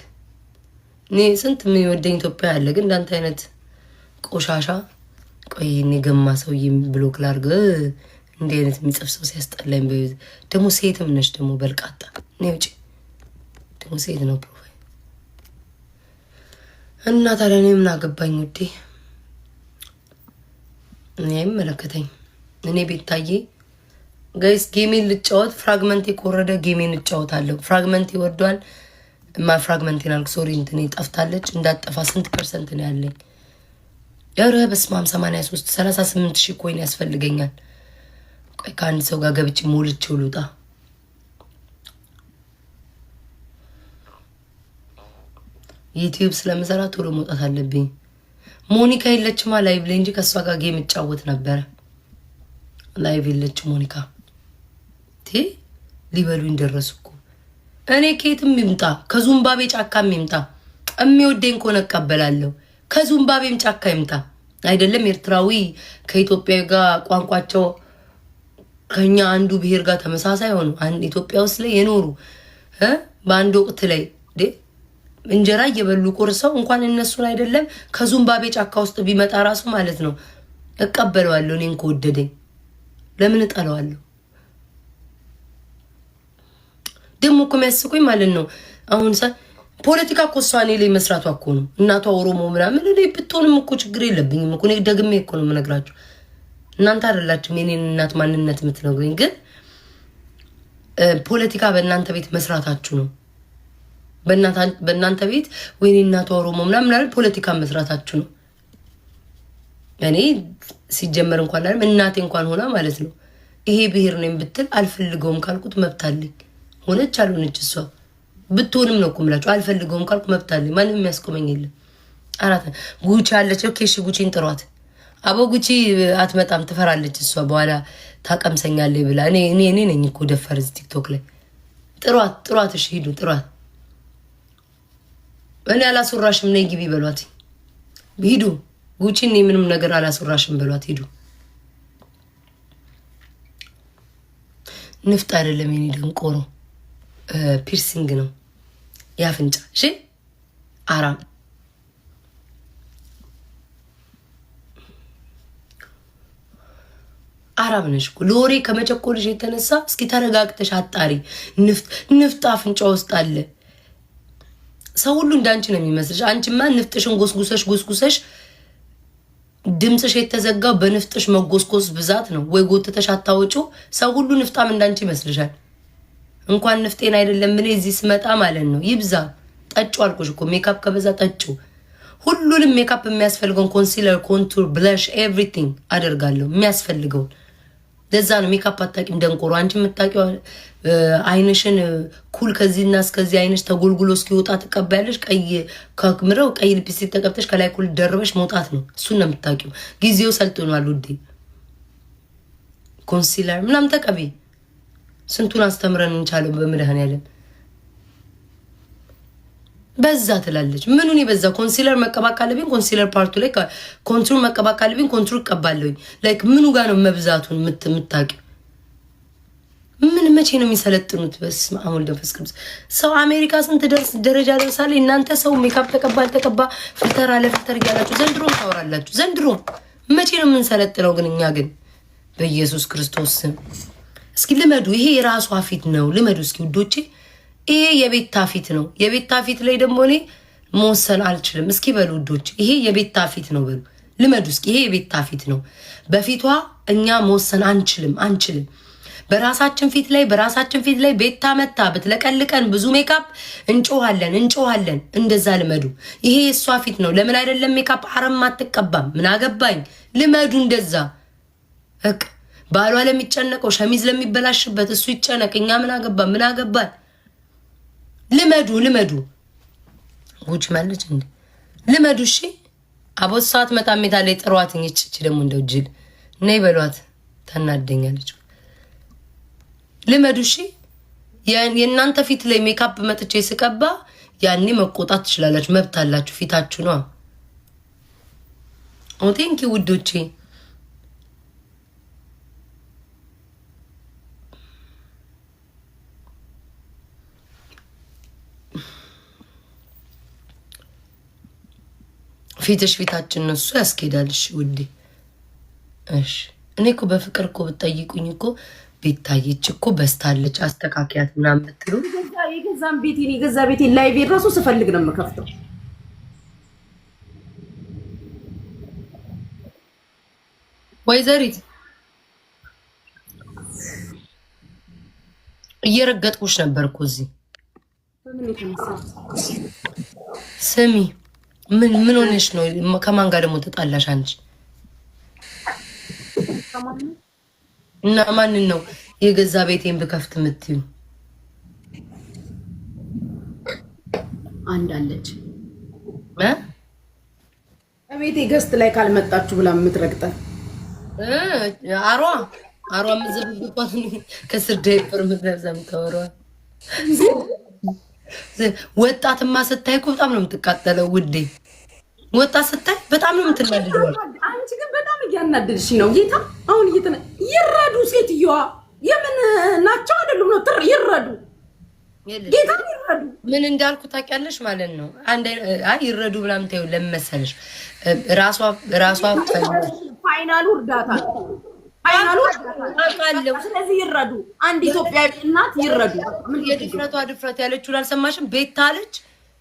እኔ ስንት የሚወደኝ ኢትዮጵያ ያለ፣ ግን እንዳንተ አይነት ቆሻሻ ቆይ እኔ ገማ ሰውዬ ብሎክ ላድርግ እንዲህ አይነት የሚጽፍ ሰው ሲያስጠላኝ። ደግሞ ሴትም ነች ደግሞ በልቃጣ እኔ ውጪ ደግሞ ሴት ነው ፕሮፋይል እና ታዲያ እኔ ምን አገባኝ ውዴ? እኔ አይመለከተኝ። እኔ ቤታዬ ጋይስ ጌሜን ልጫወት። ፍራግመንት ከወረደ ጌሜን እጫወታለሁ። ፍራግመንት ይወርዷል። ፍራግመንት ናልክ ሶሪ እንትኔ ጠፍታለች። እንዳጠፋ ስንት ፐርሰንት ነው ያለኝ? ኧረ በስመ አብ 38 ኮይን ያስፈልገኛል። ቆይ ከአንድ ሰው ጋር ገብቼ ሞልቼው ልውጣ። ዩቲዩብ ስለምሰራ ቶሎ መውጣት አለብኝ። ሞኒካ የለችማ ላይቭ ላይ እንጂ ከሷ ጋር ጌም እጫወት ነበረ። ላይቭ የለች ሞኒካ። ሊበሉኝ ደረሱ እኮ። እኔ ኬትም ይምጣ ከዙምባቤ ጫካም ይምጣ የሚወደኝ ከሆነ እቀበላለሁ። ከዙምባቤም ጫካ ይምጣ አይደለም ኤርትራዊ ከኢትዮጵያዊ ጋር ቋንቋቸው ከኛ አንዱ ብሔር ጋር ተመሳሳይ ሆኑ አንድ ኢትዮጵያ ውስጥ ላይ የኖሩ በአንድ ወቅት ላይ እንጀራ እየበሉ ቆርሰው እንኳን እነሱን አይደለም ከዙምባቤ ጫካ ውስጥ ቢመጣ ራሱ ማለት ነው እቀበለዋለሁ። እኔን ከወደደኝ ለምን እጠለዋለሁ? ደግሞ እኮ የሚያስቁኝ ማለት ነው አሁን ፖለቲካ እኮ እሷ እኔ ላይ መስራቷ እኮ ነው። እናቷ ኦሮሞ ምናምን እኔ ብትሆንም እኮ ችግር የለብኝም እኮ። እኔ ደግሜ እኮ ነው የምነግራችሁ። እናንተ አይደላችሁም የኔን እናት ማንነት የምትነግሩኝ፣ ግን ፖለቲካ በእናንተ ቤት መስራታችሁ ነው። በእናንተ ቤት ወይኔ እናቷ ኦሮሞ ምናምን ፖለቲካ መስራታችሁ ነው። እኔ ሲጀመር እንኳን አይደለም እናቴ እንኳን ሆና ማለት ነው ይሄ ብሔር ነው ብትል አልፈልገውም ካልኩት መብት አለኝ። ሆነች አልሆነች እሷ ብትሆንም ነው እኮ የምላችሁ። አልፈልገውም ካልኩ መብት አለኝ። ማንም የሚያስቆመኝ የለም። አራት ጉቺ አለች። ኦኬ እሺ ጉቺን ጥሯት። አቦ ጉቺ አትመጣም፣ ትፈራለች እሷ በኋላ ታቀምሰኛለች ብላ። እኔ ነኝ እኮ ደፈር እዚህ ቲክቶክ ላይ። ጥሯት። እሺ ሂዱ ጥሯት። እኔ አላስወራሽም ነይ ግቢ በሏት። ሂዱ ጉቺ እኔ ምንም ነገር አላስወራሽም በሏት። ሂዱ። ንፍጥ አይደለም የኔ ደንቆሮ ፒርሲንግ ነው ያፍንጫ። እሺ አራም አራም ነሽ እኮ ለወሬ ከመቸኮልሽ የተነሳ እስኪ ተረጋግተሽ አጣሪ። ንፍጥ አፍንጫ ውስጥ አለ። ሰው ሁሉ እንዳንቺ ነው የሚመስልሽ። አንቺማ ንፍጥሽን ጎስጉሰሽ ድምፅሽ የተዘጋው በንፍጥሽ መጎስቆስ ብዛት ነው። ወይ ጎትተሽ አታወጪው። ሰው ሁሉ ንፍጣም እንዳንቺ ይመስልሻል። እንኳን ንፍጤን አይደለም ምን እዚህ ስመጣ ማለት ነው ይብዛ። ጠጩ አልኩሽ እኮ ሜካፕ ከበዛ ጠጩ። ሁሉንም ሜካፕ የሚያስፈልገውን ኮንሲለር፣ ኮንቱር፣ ብለሽ ኤቭሪቲንግ አደርጋለሁ የሚያስፈልገውን። ለዛ ነው ሜካፕ አታቂም ደንቆሮ። አንቺ የምታቂው አይንሽን ኩል ከዚህና እስከዚህ አይንሽ ተጎልጉሎ እስኪወጣ ትቀባያለሽ። ቀይ ከምረው ቀይ ሊፕስቲክ ተቀብተሽ ከላይ ኩል ደርበሽ መውጣት ነው። እሱን ነው የምታቂው። ጊዜው ሰልጥኗል ውዴ። ኮንሲለር ምናምን ተቀቢ። ስንቱን አስተምረን እንቻለው በመድኃኒዓለም። በዛ ትላለች። ምኑን በዛ? ኮንሲለር መቀባት ካለብኝ ኮንሲለር ፓርቱ ላይ፣ ኮንቱር መቀባት ካለብኝ ኮንቱር እቀባለሁኝ። ላይክ ምኑ ጋር ነው መብዛቱን የምታውቂው? ምን መቼ ነው የሚሰለጥኑት? በስመ አብ ወወልድ ወመንፈስ ቅዱስ። ሰው አሜሪካ ስንት ደረጃ ደርሳለች። እናንተ ሰው ሜካፕ ተቀባ አልተቀባ ፍልተር አለ ፍልተር እያላችሁ ዘንድሮም ታወራላችሁ። ዘንድሮም መቼ ነው የምንሰለጥነው? ግን እኛ ግን በኢየሱስ ክርስቶስ ስም እስኪ ልመዱ። ይሄ የራሷ ፊት ነው። ልመዱ እስኪ ውዶቼ። ይሄ የቤታ ፊት ነው። የቤታ ፊት ላይ ደግሞ እኔ መወሰን አልችልም። እስኪ በሉ ውዶች፣ ይሄ የቤታ ፊት ነው በሉ። ልመዱ እስኪ። ይሄ የቤታ ፊት ነው። በፊቷ እኛ መወሰን አንችልም። በራሳችን ፊት ላይ ቤታ መታ ብትለቀልቀን ብዙ ሜካፕ እንጮሃለን። እንደዛ ልመዱ። ይሄ የእሷ ፊት ነው። ለምን አይደለም ሜካፕ አረም አትቀባም? ምን አገባኝ። ልመዱ እንደዛ። ባሏ ለሚጨነቀው ሸሚዝ ለሚበላሽበት እሱ ይጨነቅ። እኛ ምን አገባን? ልመዱ። ጉጭ ማለች እንዴ? ልመዱ። እሺ አቦት ሰዓት መጣሜታ ላይ ጥሯትኝ። እቺ ደግሞ እንደው ጅል ነይ በሏት። ታናደኛለች። ልመዱ። እሺ የእናንተ ፊት ላይ ሜካፕ መጥቼ ስቀባ ያኔ መቆጣት ትችላላችሁ። መብት አላችሁ። ፊታችሁ ነው። ቴንኪ ውዶቼ። ፊታችን ነው። እሱ ያስኬዳልሽ ውዴ። እሺ እኔ እኮ በፍቅር እኮ ብትጠይቁኝ እኮ ቤታየች እኮ በስታለች አስተካክያት ምናምን ብትሉ የገዛ ቤቴን ላይቭ ራሱ ስፈልግ ነው የምከፍተው። ወይዘሪት እየረገጥኩሽ ነበር እኮ እዚህ። ስሚ ምን ሆነሽ ነው? ከማን ጋር ደግሞ ተጣላሽ አንቺ? እና ማንን ነው የገዛ ቤቴን ብከፍት የምትዩ? አንድ አለች ቤቴ ገስት ላይ ካልመጣችሁ ብላ የምትረግጠን አሯ ምዘብብባት ከስር ዳይፐር ምትለብሰም ተወሯ። ወጣትማ ስታይ እኮ በጣም ነው የምትቃጠለው ውዴ። ወጣት ስታይ በጣም ነው የምትናደደው። አንቺ ግን በጣም እያናደድሽ ነው ጌታ። አሁን ይረዱ ሴትዮዋ የምን ናቸው አይደሉም ነው ይረዱ ጌታ ይረዱ። ምን እንዳልኩ ታውቂያለሽ ማለት ነው። ይረዱ ምናምን ተይው ለመሰለሽ ራሷ ፋይናሉ እርዳታ ስለዚህ ይረዱ። አንድ ኢትዮጵያዊ እናት ይረዱ። ድፍረት ያለችውን አልሰማሽም? ቤታ አለች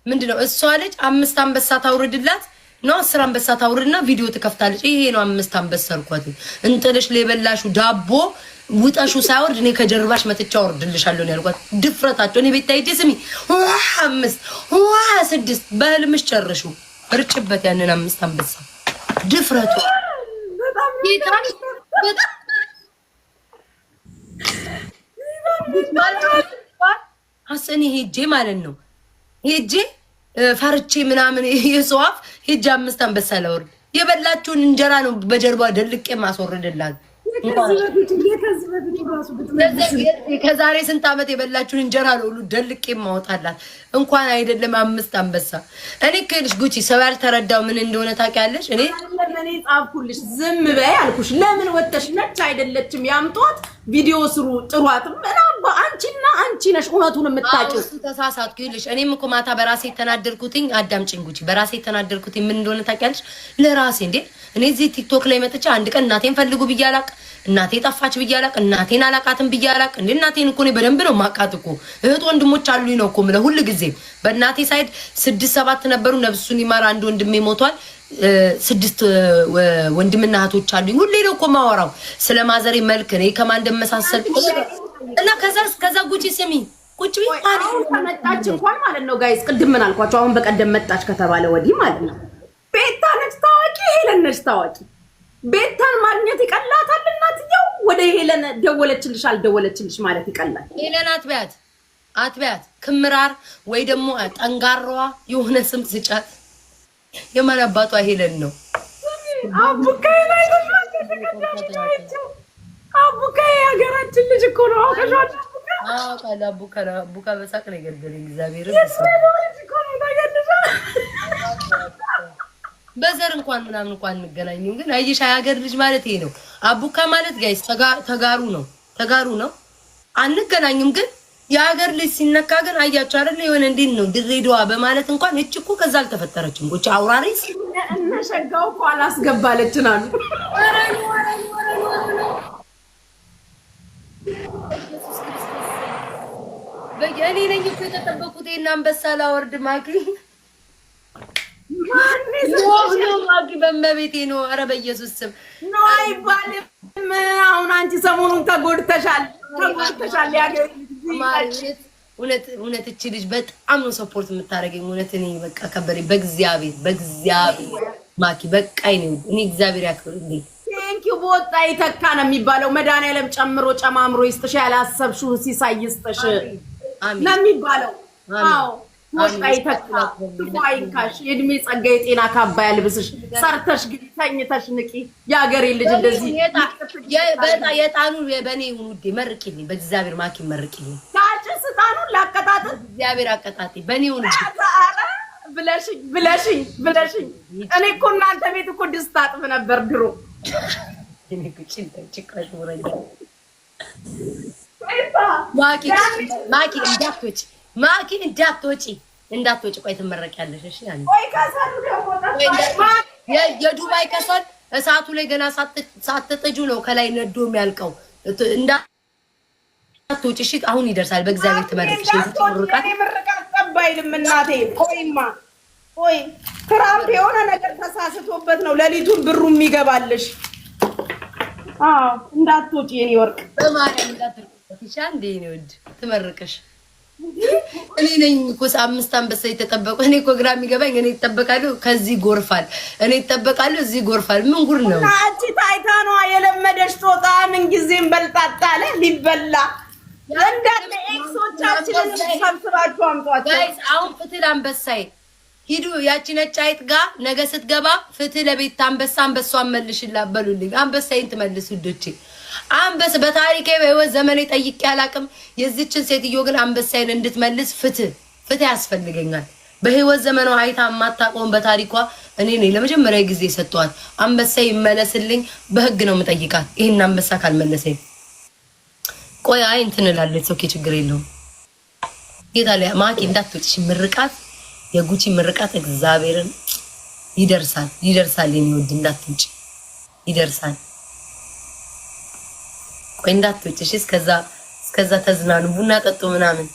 ምንድነው እሷ አለች 5 አንበሳ ታውርድላት ነው 10 አንበሳ ታውርድና ቪዲዮ ትከፍታለች። ይሄ ነው 5 አንበሳ አልኳት። እንጥልሽ ለበላሹ ዳቦ ውጣሹ ሳይወርድ እኔ ከጀርባሽ መጥቻ አወርድልሻለሁ ነው ያልኳት። ድፍረታቸው። እኔ ቤታ ሂጂ ስሚ 5 6 በህልምሽ ጨርሹ እርጭበት ያንን 5 አንበሳ። ድፍረቱ አሰኔ ሄጄ ማለት ነው ሄጄ ፈርቼ ምናምን የሰዋፍ ሄጄ 5 አንበሳ ላወርድ የበላችሁን እንጀራ ነው በጀርባ ደልቄ ማስወርድላት። ከዛሬ ስንት ዓመት የበላችሁን እንጀራ ነው ሁሉ ደልቄ ማውጣላት። እንኳን አይደለም 5 አንበሳ። እኔ ከልሽ ጉቺ ሰው ያልተረዳው ምን እንደሆነ ታውቂያለሽ? እኔ ጻፍኩልሽ ዝም በይ አልኩሽ። ለምን ወጥተሽ ነች አይደለችም ያምጧት ቪዲዮ ስሩ ጥሯት። ምናባ አንቺና አንቺ ነሽ እውነቱን የምታውቂው። ተሳሳትኩ ይልሽ። እኔም እኮ ማታ በራሴ የተናደርኩትኝ አዳምጪኝ ጉቺ፣ በራሴ የተናደርኩትኝ ምን እንደሆነ ታውቂያለሽ? ለራሴ እንዴ እኔ እዚህ ቲክቶክ ላይ መጥቼ አንድ ቀን እናቴን ፈልጉ ብያላቅ፣ እናቴ ጠፋች ብያላቅ፣ እናቴን አላቃትም ብያላቅ። እንዴ እናቴን እኮ እኔ በደንብ ነው ማቃት እኮ እህት ወንድሞች አሉኝ ነው እኮ የምለው ሁሉ ጊዜ። በእናቴ ሳይድ 6-7 ነበሩ፣ ነፍሱን ይማር አንድ ወንድሜ ሞቷል። 6 ወንድምና እህቶች አሉኝ። ሁሌ ነው እኮ ማወራው ስለ ማዘሬ መልክ እኔ ከማን እንደመሳሰል እና ከዛ ጉቺ ስሚ ቁጭ አሁን ከመጣች እንኳን ማለት ነው ጋይስ፣ ቅድም ምን አልኳቸው? አሁን በቀደም መጣች ከተባለ ወዲህ ማለት ነው ቤታ ነች ታዋቂ፣ ሄለን ነች ታዋቂ። ቤታን ማግኘት ይቀላታል። እናትየው ወደ ሄለን ደወለችልሽ አልደወለችልሽ ማለት ይቀላል። ሄለን አትበያት ክምራር ወይ ደግሞ ጠንጋራዋ የሆነ ስም ስጫት። የማን አባቷ ሄለን ነው? አቡካይ ላይ አቡካይ ሀገራችን ልጅ እኮ ነው። አውቀሻል? ቃል አቡካ በሳቅ ነው የገደለኝ። እግዚአብሔር በዘር እንኳን ምናምን እንኳን እንገናኝም፣ ግን አይሽ ሀገር ልጅ ማለት ይሄ ነው። አቡካ ማለት ጋይስ ተጋሩ ነው። አንገናኝም፣ ግን የሀገር ልጅ ሲነካ ግን አያችሁ አይደል? የሆነ እንዴት ነው ድሬዳዋ በማለት እንኳን እቺ እኮ ከዛ አልተፈጠረችም። ጎቻ አውራሪስ እና ሸጋው እኮ አላስገባለችን አሉ። በእኔ ነኝ እኮ የተጠበቁት እና አንበሳ ላወርድ ማኪ ማኪ በመቤቴ ነው። ኧረ በኢየሱስ ስም ነው አይባልም። አሁን አንቺ ሰሞኑን ተጎድተሻል። ያገር እውነት እቺ ልጅ በጣም ነው ሰፖርት የምታደርገኝ። እውነት እኔ በቃ ከበሬ በእግዚአብሔር ማኪ በቃኝ ነው። እኔ እግዚአብሔር ያክብርልኝ። ቴንኪው በወጣ ይተካ ነው የሚባለው። መድኃኒዓለም ጨምሮ ጨማምሮ ይስጥሽ፣ ያላሰብሽው ሲሳይ ይስጥሽ ነው የሚባለው። አዎ ወጣ ይተካ ፋይንካሽ የእድሜ ጸጋ የጤና ካባ ያልብስሽ። ሰርተሽ ግን ተኝተሽ ንቂ። የሀገሬ ልጅ እንደዚህ የጣኑ በእኔ ይሁን ውዴ። መርቂልኝ በእግዚአብሔር ማኪ መርቂልኝ። ታጭስ ጣኑን ላቀጣጥል እግዚአብሔር አቀጣጤ በእኔ ይሁን ብለሽኝ። እኔ እኮ እናንተ ቤት እኮ ድስት አጥብ ነበር ድሮ። ማኪ እንዳትወጪ ቆይ ትመረቂያለሽ። እሺ ያን የዱባይ ከሰል እሳቱ ላይ ገና ሳትጥጁ ነው ከላይ ነዶ የሚያልቀው። እንዳትወጪ እሺ። አሁን ይደርሳል። በእግዚአብሔር ትመረቂሽ። ምርቃት ጠባይልም እናቴ። ቆይ ትራምፕ የሆነ ነገር ተሳስቶበት ነው ሌሊቱን ብሩ የሚገባልሽ። እንዳትወጪ የኔ ወርቅ በማርያም እንዳትወጪ። እሺ አንዴ ነው ትመርቅሽ። እኔ ነኝ እኮ 5 አንበሳ የተጠበቁ። እኔ እኮ ግራ የሚገባኝ እኔ ይጠበቃሉ ከዚህ ጎርፋል፣ እኔ ይጠበቃሉ እዚህ ጎርፋል። ምን ጉር ነው? አንቺ ታይታ ነው የለመደሽ ጦጣ። ምን ጊዜም በልጣጣለ ሊበላ እንዳለ ኤክሶቻችንን ሰብስባችሁ አምጧት ጋይስ። አሁን ፍትል አንበሳይ ሂዱ ያቺ ነጭ አይጥ ጋር ነገ ስትገባ ፍትህ ለቤት አንበሳን መልሽላት በሉልኝ። አንበሳይን ትመልስ ውዶቼ። አንበስ በታሪኬ በህይወት ዘመኔ ጠይቄ አላቅም። የዚችን ሴትዮ ግን አንበሳይን እንድትመልስ ፍትህ ያስፈልገኛል። በህይወት ዘመኗ አይታ የማታውቀውን በታሪኳ እኔ ነኝ ለመጀመሪያ ጊዜ ሰጥቷት። አንበሳይ ይመለስልኝ፣ በህግ ነው የምጠይቃት። ይሄን አንበሳ ካልመለሰኝ ቆይ አይ እንትን እላለች። ኦኬ ችግር የለውም። ጌታ ላይ ማኪ እንዳትወጪ። ምርቃት የጉቺ ምርቃት እግዚአብሔርን ይደርሳል። የኔ ወድ እንዳትወጪ ይደርሳል። ቆይ እንዳትወጪ እሺ። እስከዛ ተዝናኑ፣ ቡና ጠጡ፣ ምናምን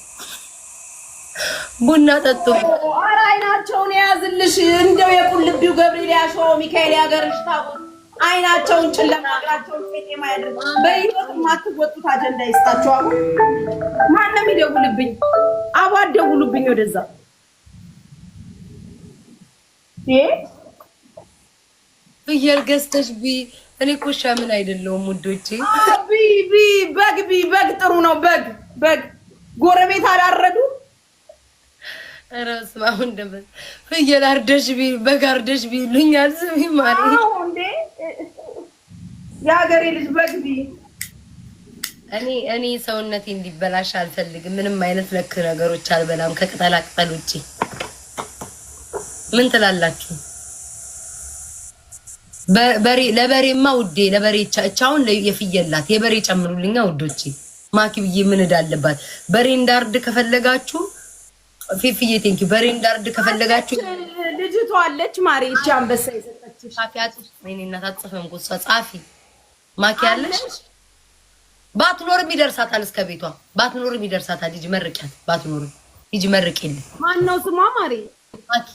ቡና ጠጡ። ኧረ አይናቸውን የያዝልሽ እንደው የቁልቢው ገብርኤል ያሸው ሚካኤል ያገርሽ ታቦት አይናቸውን ጨለማ አግራቸውን ፌጤማ ያድርግ። በይወት ማትወጡት አጀንዳ ይስጣቸው። አሁን ማንም ይደውልብኝ፣ አቧ ደውሉብኝ ወደዛ ፍየል ገዝተሽ እኔ እኮ ሻምን አይደለሁም ውዶቼ። በግ ጥሩ ነው። በግ ጎረቤት አላረዱ ራስ ማሁን ደበል ፍየል አርደሽ ቢ በጋርደሽ ቢሉኛል ስሚ ማለት ነው እንዴ ያገሬ ልጅ በግቢ እኔ ሰውነቴ እንዲበላሽ አልፈልግም። ምንም አይነት ለክ ነገሮች አልበላም ከቅጠላ ቅጠል ውጪ። ምን ትላላችሁ? ለበሬማ ውዴ ለበሬ ቻውን የፍየላት የበሬ ጨምሩልኛ ውዶቼ። ማኪ ብዬ ምን እንዳለባት በሬ እንዳርድ ከፈለጋችሁ ፊፍዬ ቴንኪው። በሬ እንዳርድ ከፈለጋችሁ ልጅቷ አለች ማሪ እቺ አንበሳ የሰጠችሽ ጻፊያት ምን እናት አጽፈም ጎሳ ጻፊ ማኪ አለሽ። ባትኖርም ይደርሳታል እስከ ቤቷ ባትኖርም ይደርሳታል። ልጅ መርቂያት ባትኖርም ልጅ መርቂልኝ። ማን ነው ስሟ? ማሪ ማኪ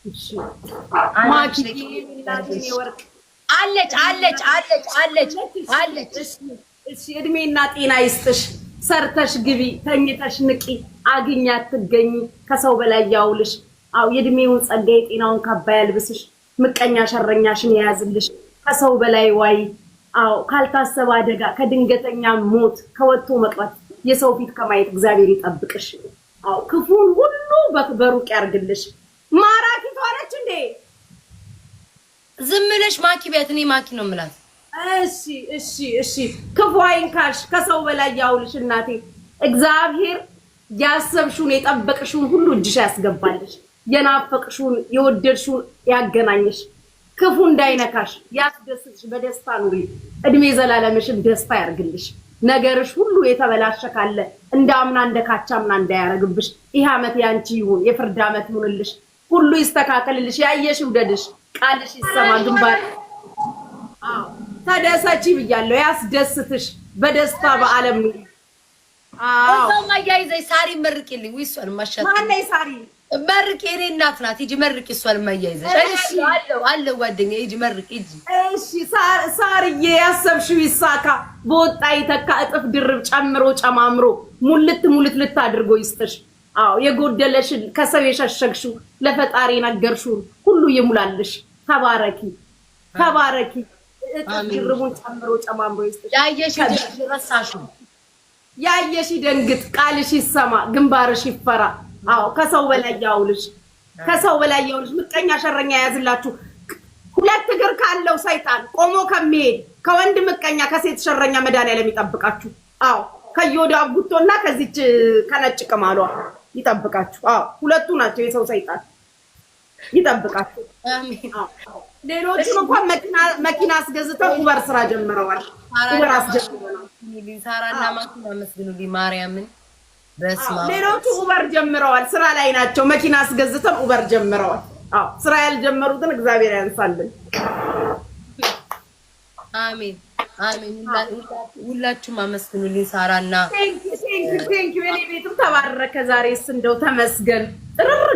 እሺ ማኪ ወርቅ አለች አለች አለች አለች አለች። እሺ እድሜና ጤና ይስጥሽ። ሰርተሽ ግቢ ተኝተሽ ንቂ። አግኛ አትገኝ ከሰው በላይ ያውልሽ። አው የእድሜውን ጸጋ የጤናውን ካባ ያልብስሽ። ምቀኛ ሸረኛሽን የያዝልሽ ከሰው በላይ ዋይ። አው ካልታሰበ አደጋ ከድንገተኛ ሞት ከወጥቶ መቅረት የሰው ፊት ከማየት እግዚአብሔር ይጠብቅሽ። አው ክፉን ሁሉ በሩቅ ያርግልሽ። ማራኪ ተዋለች እንዴ ዝም ብለሽ ማኪ ቤት እኔ ማኪ ነው የምላት። እሺ እሺ እሺ ክፉ አይንካሽ ከሰው በላይ ያውልሽ እናቴ። እግዚአብሔር ያሰብሽውን የጠበቅሽውን ሁሉ እጅሽ ያስገባልሽ። የናፈቅሽውን የወደድሽውን ያገናኝሽ። ክፉ እንዳይነካሽ ያስደስትሽ። በደስታ ኑሪ። እድሜ ዘላለምሽን ደስታ ያርግልሽ። ነገርሽ ሁሉ የተበላሸ ካለ እንደ አምና እንደ ካቻምና እንዳያረግብሽ። ይህ ዓመት ያንቺ ይሁን። የፍርድ ዓመት ይሁንልሽ። ሁሉ ይስተካከልልሽ። ያየሽ ውደድሽ። ቃልሽ ይሰማ ግንባር። አዎ ተደሰቺ ብያለሁ። ያስደስትሽ። በደስታ በዓለም ኑሪ። አዎ ማያይዘይ ሳሪ መርቂልኝ። ወይሷን ማሻት ማነይ ሳሪ መርቂ የኔ እናት ናት። ሂጂ መርቂ እሷን ማያይዘሽ። እሺ አለው ጓደኛዬ ሂጂ መርቂ ሂጂ። እሺ ሳርዬ ያሰብሽው ይሳካ። በወጣ ይተካ እጥፍ ድርብ ጨምሮ ጨማምሮ ሙልት ልታድርጎ ይስጥሽ። አዎ የጎደለሽን ከሰው የሸሸግሽው ለፈጣሪ ነገርሽው ሁሉ ይሙላልሽ። ተባረኪ ተባረኪ። እጥፍ ድርቡን ጨምሮ ጨማምሮ ይስጥሽ። ያየሽ ረሳሹ ያየሽ ደንግጥ። ቃልሽ ይሰማ ግንባርሽ ይፈራ። አዎ ከሰው በላይ ያውልሽ ከሰው በላይ ያውልሽ። ምቀኛ ሸረኛ ያዝላችሁ። ሁለት እግር ካለው ሰይጣን ቆሞ ከሚሄድ ከወንድ ምቀኛ ከሴት ሸረኛ መድኃኒዓለም ይጠብቃችሁ። አዎ ከዮዳ ጉቶና ከዚች ከነጭ ቅማሏ ይጠብቃችሁ። አዎ ሁለቱ ናቸው የሰው ሰይጣን ይጠብቃችሁ። አሜን። ሌሎቹም እንኳን መኪና አስገዝተው ኡበር ስራ ጀምረዋል። ኡበር አስጀምረዋል። ሳራና ማኪና መስግኑልኝ ማርያምን። በስማ ሌሎቹ ኡበር ጀምረዋል። ስራ ላይ ናቸው። መኪና አስገዝተው ኡበር ጀምረዋል። አዎ ስራ ያልጀመሩትን እግዚአብሔር ያንሳልን። አሜን አሜን። ሁላችሁም አመስግኑልኝ ሳራና ቴንክ ዩ። እኔ ቤቱም ተባረከ ዛሬስ እንደው ተመስገን።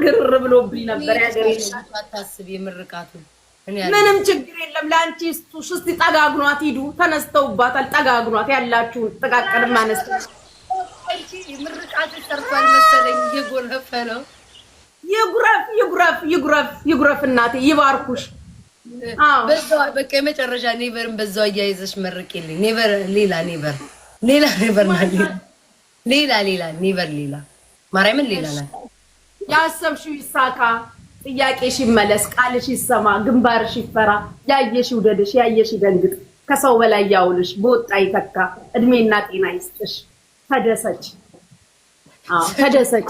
ግርር ብሎብኝ ነበር ያገሬ። አታስቢ የምርቃቱ ምንም ችግር የለም። ለአንቺ ስጡሽ። እስቲ ጠጋግኗት ሂዱ። ተነስተውባታል። ጠጋግኗት ያላችሁን ጥቃቅንም አነስተ ምርቃቱ ሰርቷል መሰለኝ። እየጎረፈ ነው። ይጉረፍ እናቴ ይባርኩሽ። በዛው በቃ የመጨረሻ ኔቨርን በዛው አያይዘሽ መርቂልኝ። ኔቨር ሌላ ኔቨር ማርያምን ሌላ ናት። ያሰብሽው ይሳካ። ጥያቄሽ ይመለስ። ቃልሽ ይሰማ ግንባርሽ ይፈራ። ያየሽ ውደድሽ። ያየሽ ይደንግጥ። ከሰው በላይ ያውልሽ። በወጣ ይተካ። እድሜና ጤና ይስጥሽ። ተደሰች። አዎ ተደሰች።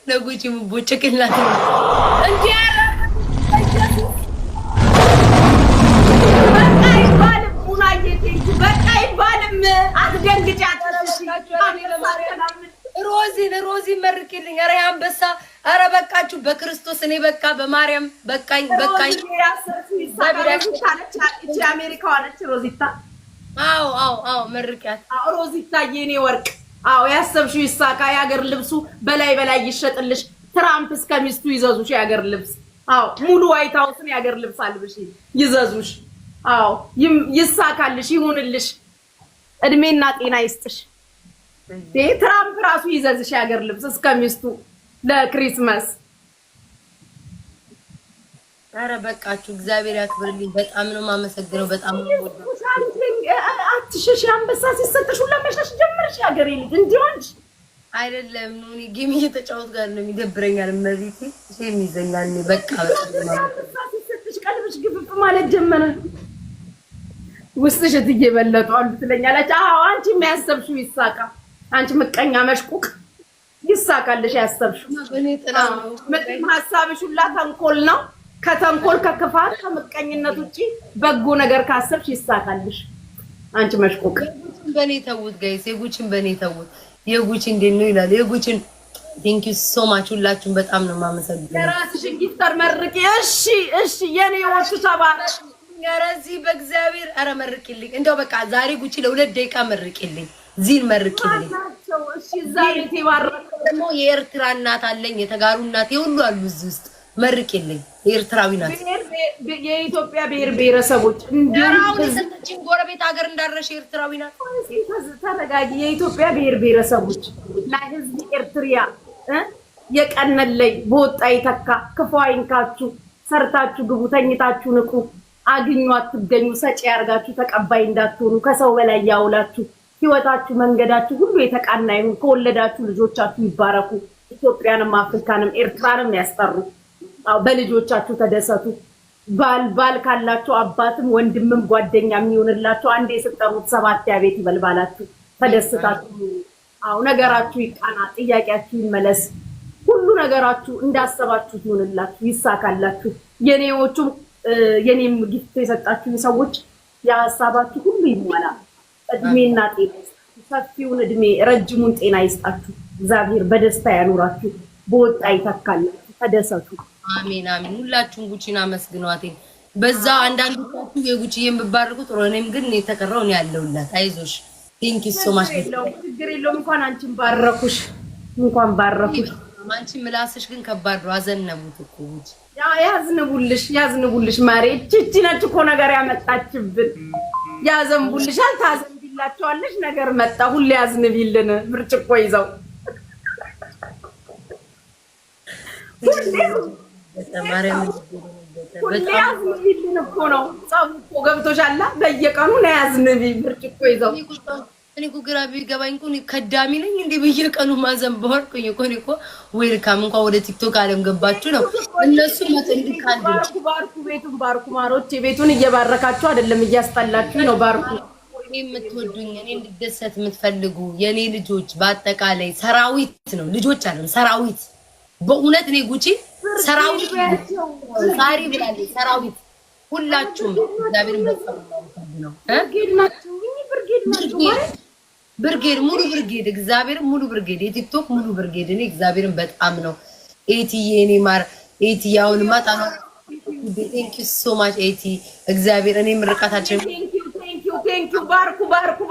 ለጉጂ ቦጭቅላት እንዴ ያለ በቃ ይባልም ሙናዬ ቴንኪ። በቃ ይባልም አትደንግጪ። ሮዚ መርቂልኝ። ኧረ አንበሳ ኧረ በቃችሁ በክርስቶስ። እኔ በቃ በማርያም በቃኝ። እቺ አሜሪካዋ ነች ሮዚታ። አዎ መርቂያት። ሮዚታ የኔ ወርቅ። አዎ ያሰብሽው ይሳካ። የሀገር ልብሱ በላይ ይሸጥልሽ። ትራምፕ እስከሚስቱ ይዘዙሽ የሀገር ልብስ። አዎ ሙሉ ዋይት ሃውስን የሀገር ልብስ አልብሽ ይዘዙሽ። አዎ ይሳካልሽ፣ ይሁንልሽ። እድሜና ጤና ይስጥሽ። ትራምፕ ራሱ ይዘዝሽ የሀገር ልብስ እስከሚስቱ ለክሪስማስ። ኧረ በቃችሁ እግዚአብሔር ያክብርልኝ። በጣም ነው የማመሰግነው። በጣም ነው ስትሸሽ አንበሳ ሲሰጥሽ ሁላ መሸሽ ጀመርሽ ያገሬ ልጅ እንዲሆንሽ አይደለም ነው እኔ ጌም እየተጫወት ጋር ነው የሚደብረኛል መቤቴ ሼም ይዘኛል እኔ በቃ አንበሳ ሲሰጥሽ ቀልብሽ ግብብ ማለት ጀመረ ውስጥሽ እየበለጠው አንዱ ትለኛለች አዎ አንቺ የሚያሰብሽው ይሳካ አንቺ ምቀኛ መሽቁቅ ይሳካልሽ ያሰብሽው እኔ ጥላ ነው ምንም ሐሳብሽ ሁላ ተንኮል ነው ከተንኮል ከክፋት ከምቀኝነት ውጪ በጎ ነገር ካሰብሽ ይሳካልሽ አንቺ መሽቁቅ በኔ ተውት ጋይስ የጉችን በኔ ተውት የጉች እንዴት ነው ይላል የጉችን ቴንክ ዩ ሶ ማች ሁላችሁም በጣም ነው ማመሰግነው ለራስሽን ጊፍተር መርቂ እሺ የኔ ወጡ ተባረክ ገረዚ በእግዚአብሔር አረ መርቂልኝ እንደው በቃ ዛሬ ጉቺ ለ2 ደቂቃ መርቂልኝ ዚን መርቂልኝ እሺ ዛሬ ተባረክ ደግሞ የኤርትራ እናት አለኝ የተጋሩ እናት ይሁሉ አሉ እዚህ ውስጥ መርቂልኝ የኤርትራዊ ናት የኢትዮጵያ ብሔረሰቦች እንዲያው ለሰጠችን ጎረቤት ሀገር እንዳረሽ ኤርትራዊ ናት ተረጋጊ የኢትዮጵያ ብሔረሰቦች ላይ ህዝብ ኤርትሪያ የቀነለይ በወጣ ይተካ ክፉ አይንካችሁ ሰርታችሁ ግቡ ተኝታችሁ ንቁ አግኙ አትገኙ ሰጪ ያርጋችሁ ተቀባይ እንዳትሆኑ ከሰው በላይ ያውላችሁ ህይወታችሁ መንገዳችሁ ሁሉ የተቃና ይሁን ከወለዳችሁ ልጆቻችሁ ይባረኩ ኢትዮጵያንም አፍሪካንም ኤርትራንም ያስጠሩ በልጆቻችሁ ተደሰቱ ባል ካላችሁ አባትም ወንድምም ጓደኛም ይሆንላችሁ አንዴ የሰጠሩት 7 ያቤት ይበልባላችሁ ተደስታችሁ ነገራችሁ ይቃና ጥያቄያችሁ ይመለስ ሁሉ ነገራችሁ እንዳሰባችሁ ይሆንላችሁ ይሳካላችሁ የኔም ጊፍት የሰጣችሁ ሰዎች ያሐሳባችሁ ሁሉ ይሟላ እድሜና ጤና ሰፊውን እድሜ ረጅሙን ጤና ይስጣችሁ እግዚአብሔር በደስታ ያኑራችሁ በወጣ ይተካላችሁ ተደሰቱ አሜን አሜን ሁላችሁም ጉቺና መስግኗት በዛ አንዳንዶቻችሁ የጉቺዬን ብባርኩት ሮኔም ግን የተቀረው ነው ያለውላት አይዞሽ ቴንክ ዩ ሶ ማች ችግር የለውም እንኳን ባረኩሽ አንቺ ምላስሽ ግን ከባድ ነው አዘነቡት እኮ ጉቺ ያዝንቡልሽ ማሬ እቺ ነች እኮ ነገር ያመጣችብን ያዘንቡልሻል ታዘንቢላቸዋለሽ ነገር መጣ ሁሌ ያዝንቢልን ብርጭቆ ይዘው ሁሌ ያዝንቢልን እኮ ነው ጻፉ እኮ ገብቶሻል በየቀኑ ነው ያዝንቢ ብርጭቆ ይዘው እኔ እኮ ግራ ቢገባኝ እኮ ከዳሚ ነኝ እንዴ በየቀኑ ማዘንበው አልኩኝ እኮ ዌልካም እንኳን ወደ ቲክቶክ አለም ገባችሁ ነው እነሱ መጥንዲካል ባርኩ ማሮች ቤቱን እየባረካችሁ አይደለም እያስጠላችሁ ነው ባርኩ እኔ የምትወዱኝ እኔ እንድደሰት የምትፈልጉ የኔ ልጆች በአጠቃላይ ሰራዊት ነው ልጆች አለም ሰራዊት በእውነት እኔ ጉቺ ሰራዊት ሳሪ ብላለች ሰራዊት ሁላችሁም እግዚአብሔርን በጸሎት ነው ብርጌድ ሙሉ ብርጌድ እግዚአብሔር ሙሉ ብርጌድ የቲክቶክ ሙሉ ብርጌድ እኔ እግዚአብሔርን በጣም ነው ኤቲዬ እኔ ማር ኤቲያውን ማጣና ቴንክ ዩ ሶ ማች ኤቲ እግዚአብሔር እኔ ምርቃታችን ቴንክ ዩ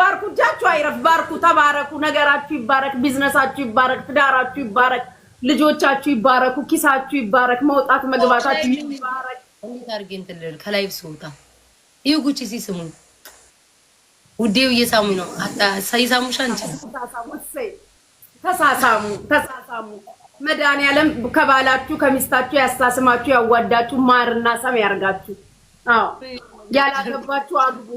ባርኩ ጃቹ አይረፍ ባርኩ ተባረኩ ነገራችሁ ይባረክ ቢዝነሳችሁ ይባረክ ትዳራችሁ ይባረክ ልጆቻችሁ ይባረኩ ኪሳችሁ ይባረክ መውጣት መግባታችሁ ይባረክ እንዴት አድርጌ እንትን ከላይቭ ስወጣ ይጉቺ ሲስሙ ውዴው እየሳሙኝ ነው አታ ሳይሳሙሽ አንቺ ተሳሳሙ መድኃኒዓለም ከባላችሁ ከሚስታችሁ ያሳስማችሁ ያዋዳችሁ ማርና ሰም ያርጋችሁ ያላገባችሁ አግቡ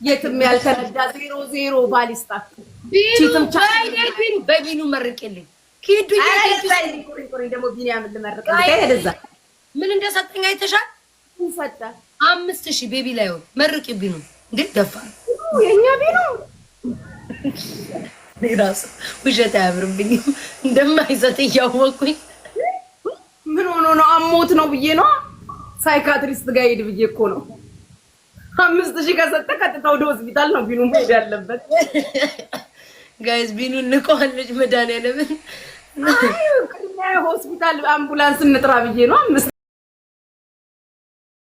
የትም ያልተረዳ 00 ባሊስታችሁ ቺትም በቢኑ መርቄልኝ ኪዱ ደግሞ ቢኒያም ልመርቅልኝ ከሄደዛ ምን እንደሰጠኝ አይተሻል ሰጣ 5000 ቤቢ ላይ መርቂ ቢኑ እንዴ ደፋ የኛ ቢኑ ራሱ ውሸት አያምርብኝም እንደማይሰጥ እያወቅኩኝ ምን ሆኖ ነው አሞት ነው ብዬ ነው ሳይካትሪስት ጋር ሄድ ብዬ እኮ ነው 5000 ከሰጠ ቀጥታ ወደ ሆስፒታል ነው ቢኑ መሄድ ያለበት ጋይስ ቢኑ ንቆልሽ መድኃኒዓለም አይ ሆስፒታል አምቡላንስ እንጥራ ብዬ ነው